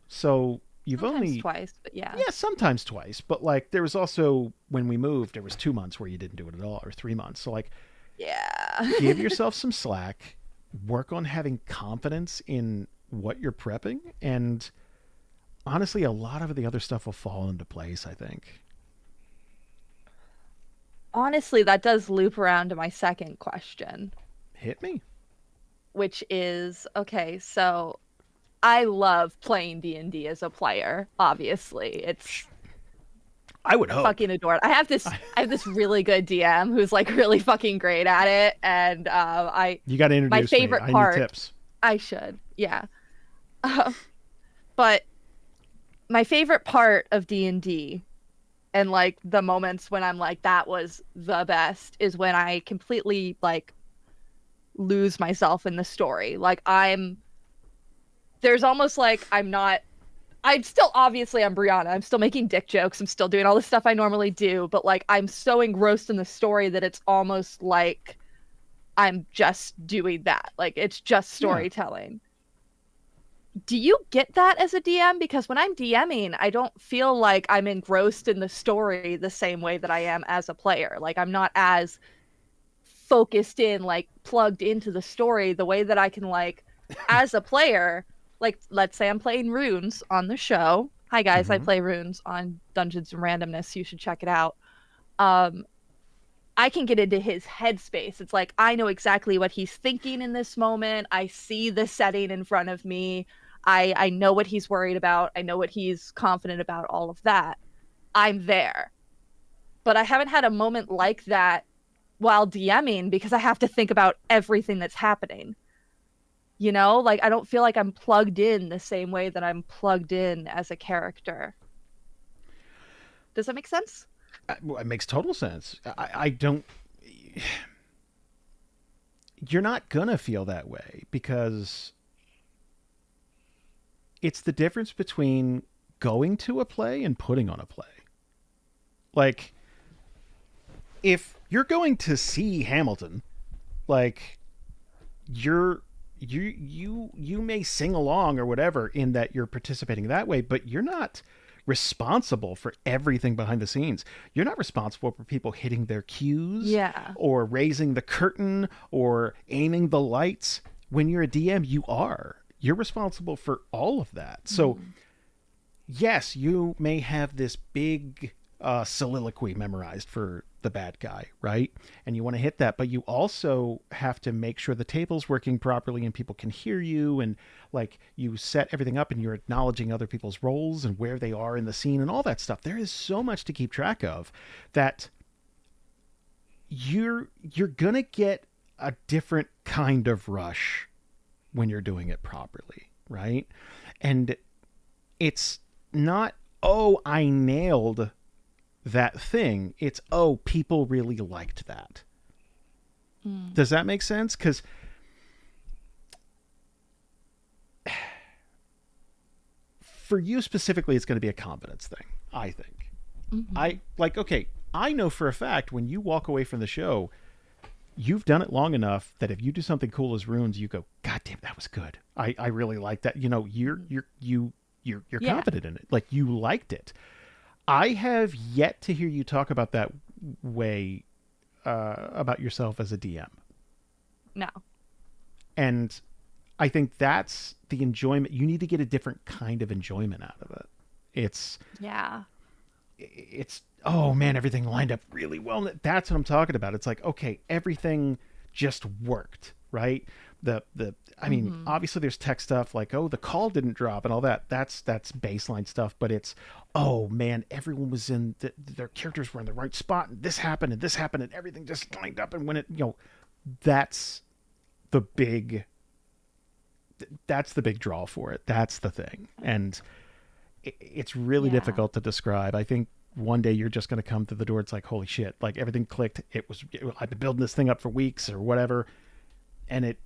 So you've sometimes only twice, but yeah, sometimes twice. But, like, there was also, when we moved, there was 2 months where you didn't do it at all, or 3 months. So, like, yeah, give yourself some slack. Work on having confidence in what you're prepping, and honestly, a lot of the other stuff will fall into place, I think. Honestly, that does loop around to my second question. Hit me. Which is, okay, so I love playing D&D as a player, obviously. It's I would hope. Fucking adore it. I have this really good DM who's like really fucking great at it, and you got to introduce my favorite me. part. I need tips. I should, yeah. But my favorite part of D&D and like the moments when I'm like that was the best is when I completely like lose myself in the story. Like there's almost like I'm still obviously I'm Brianna. I'm still making dick jokes. I'm still doing all the stuff I normally do, but like I'm so engrossed in the story that it's almost like I'm just doing that. Like it's just Yeah. storytelling. Do you get that as a DM? Because when I'm DMing, I don't feel like I'm engrossed in the story the same way that I am as a player. Like I'm not as focused in, like plugged into the story the way that I can like as a player, like let's say I'm playing runes on the show. Hi guys, I Hmm. play runes on Dungeons and Randomness. You should check it out. Um I can get into his headspace. It's like I know exactly what he's thinking in this moment. I see the setting in front of me. I know what he's worried about. I know what he's confident about, all of that. I'm there. But I haven't had a moment like that while DMing because I have to think about everything that's happening. You know, like I don't feel like I'm plugged in the same way that I'm plugged in as a character. Does that make sense? Well, it makes total sense. I don't. You're not gonna feel that way because it's the difference between going to a play and putting on a play. Like, if you're going to see Hamilton, like you may sing along or whatever in that you're participating that way, but you're not responsible for everything behind the scenes. You're not responsible for people hitting their cues Yeah. or raising the curtain or aiming the lights. When you're a DM, you are. You're responsible for all of that. So Mm. yes, you may have this big soliloquy memorized for the bad guy, right? And you want to hit that, but you also have to make sure the table's working properly and people can hear you, and like you set everything up and you're acknowledging other people's roles and where they are in the scene and all that stuff. There is so much to keep track of that you're gonna get a different kind of rush when you're doing it properly, right? And it's not, oh, I nailed that thing. It's, oh, people really liked that. Mm. Does that make sense? Because for you specifically, it's going to be a confidence thing, I think. Mhm. I like, okay, I know for a fact when you walk away from the show, you've done it long enough that if you do something cool as runes, you go, God damn, that was good. I really like that. You know, you're Yeah. confident in it. Like you liked it. I have yet to hear you talk about that way about yourself as a DM, No. and I think that's the enjoyment. You need to get a different kind of enjoyment out of it. It's Yeah. it's oh man, everything lined up really well. That's what I'm talking about. It's like, okay, everything just worked, right? The I mean, Mhm. obviously there's tech stuff like, oh, the call didn't drop and all that. That's baseline stuff, but it's, oh man, everyone was in their characters were in the right spot, and this happened and everything just lined up, and when it, that's the big that's the big draw for it. That's the thing. And it's really Yeah. difficult to describe. I think one day you're just going to come through the door. It's like, holy shit, like everything clicked. I've been building this thing up for weeks or whatever. And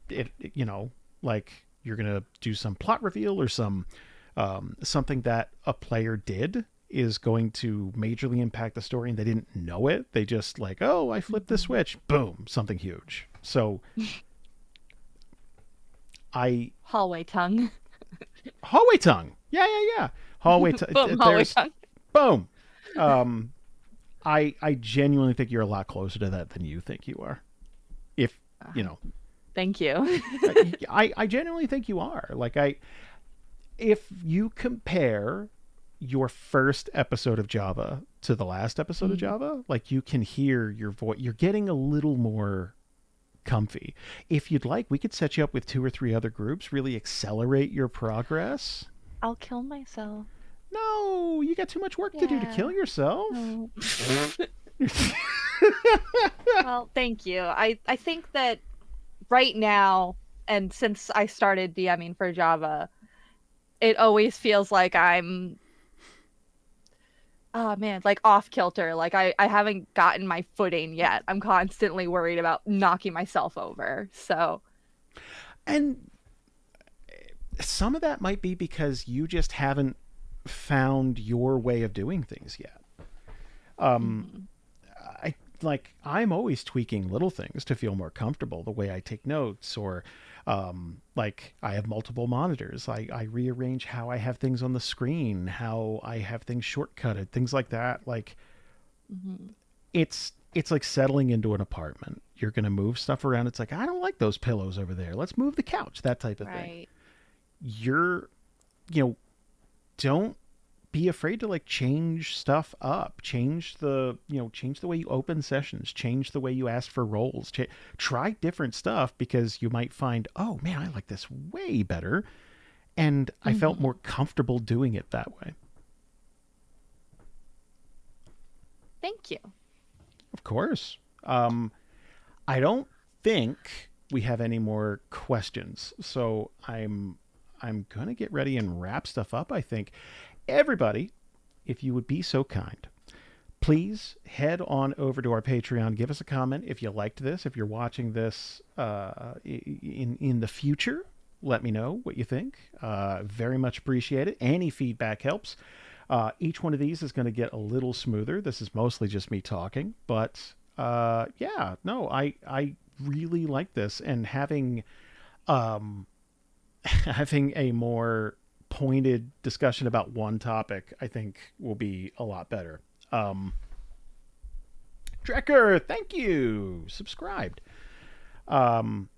like you're going to do some plot reveal or something that a player did is going to majorly impact the story and they didn't know it. They just like, oh, I flipped the Mhm. switch. Boom, something huge. So I, Hallway tongue. hallway tongue. Yeah, yeah, yeah. Hallway tongue. Boom, hallway There's tongue. boom. Um, I genuinely think you're a lot closer to that than you think you are. If you know, Thank you. I genuinely think you are. Like if you compare your first episode of Java to the last episode of Mm. Java, like you can hear your voice. You're getting a little more comfy. If you'd like, we could set you up with two or three other groups. Really accelerate your progress. I'll kill myself. No, you got too much work to do to kill Yeah. yourself. No. Well, thank you. I think that right now, and since I started DMing for Java, it always feels like I'm oh man, like off kilter. Like I haven't gotten my footing yet. I'm constantly worried about knocking myself over. So, And some of that might be because you just haven't found your way of doing things yet. mhm. I like I'm always tweaking little things to feel more comfortable, the way I take notes, or like I have multiple monitors. I rearrange how I have things on the screen, how I have things shortcutted, things like that. Like Mhm. it's like settling into an apartment. You're gonna move stuff around. It's like, I don't like those pillows over there. Let's move the couch, that type of thing. Right. You're you know, don't be afraid to like change stuff up, change the way you open sessions, change the way you ask for roles, try different stuff, because you might find, oh man, I like this way better, and I felt more Mhm. comfortable doing it that way. Thank you. Of course. I don't think we have any more questions, so I'm gonna get ready and wrap stuff up. I think everybody, if you would be so kind, please head on over to our Patreon. Give us a comment if you liked this. If you're watching this in the future, let me know what you think. Very much appreciate it. Any feedback helps. Each one of these is going to get a little smoother. This is mostly just me talking, but yeah, no, I really like this, and having um, having a more pointed discussion about one topic, I think, will be a lot better. Um, Drecker, thank you. Subscribed. Um,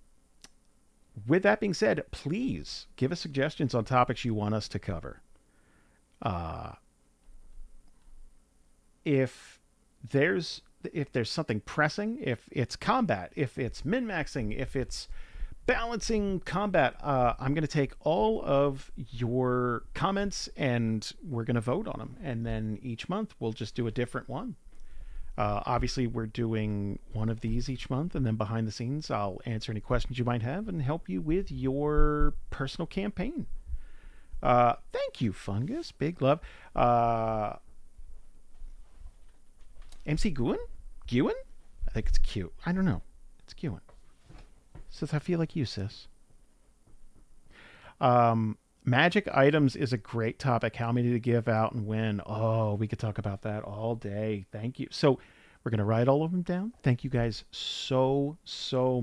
with that being said, please give us suggestions on topics you want us to cover. Uh, if there's something pressing, if it's combat, if it's min maxing, if it's balancing combat, I'm going to take all of your comments and we're going to vote on them. And then each month we'll just do a different one. Obviously, we're doing one of these each month, and then behind the scenes, I'll answer any questions you might have and help you with your personal campaign. Thank you, Fungus. Big love. MC Guen? Guen? I think it's cute. I don't know. It's Guen. Says, I feel like you, sis. Magic items is a great topic. How many to give out and when? Oh, we could talk about that all day. Thank you. So we're going to write all of them down. Thank you guys so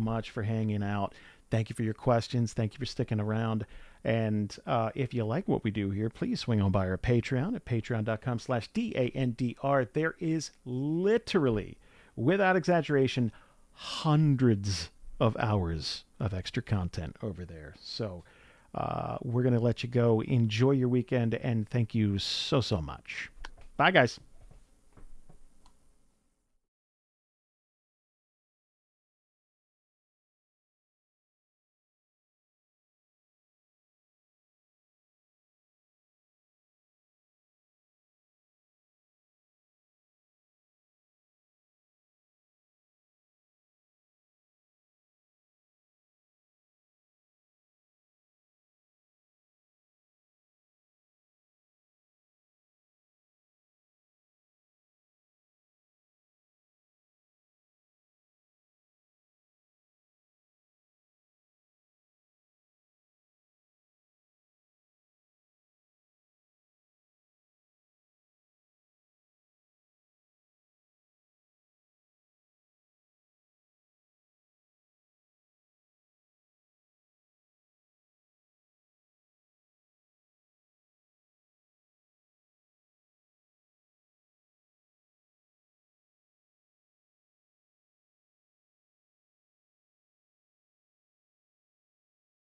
much for hanging out. Thank you for your questions. Thank you for sticking around. And if you like what we do here, please swing on by our Patreon at patreon.com/DANDR. There is literally, without exaggeration, hundreds of hours of extra content over there. So we're going to let you go. Enjoy your weekend, and thank you so much. Bye, guys.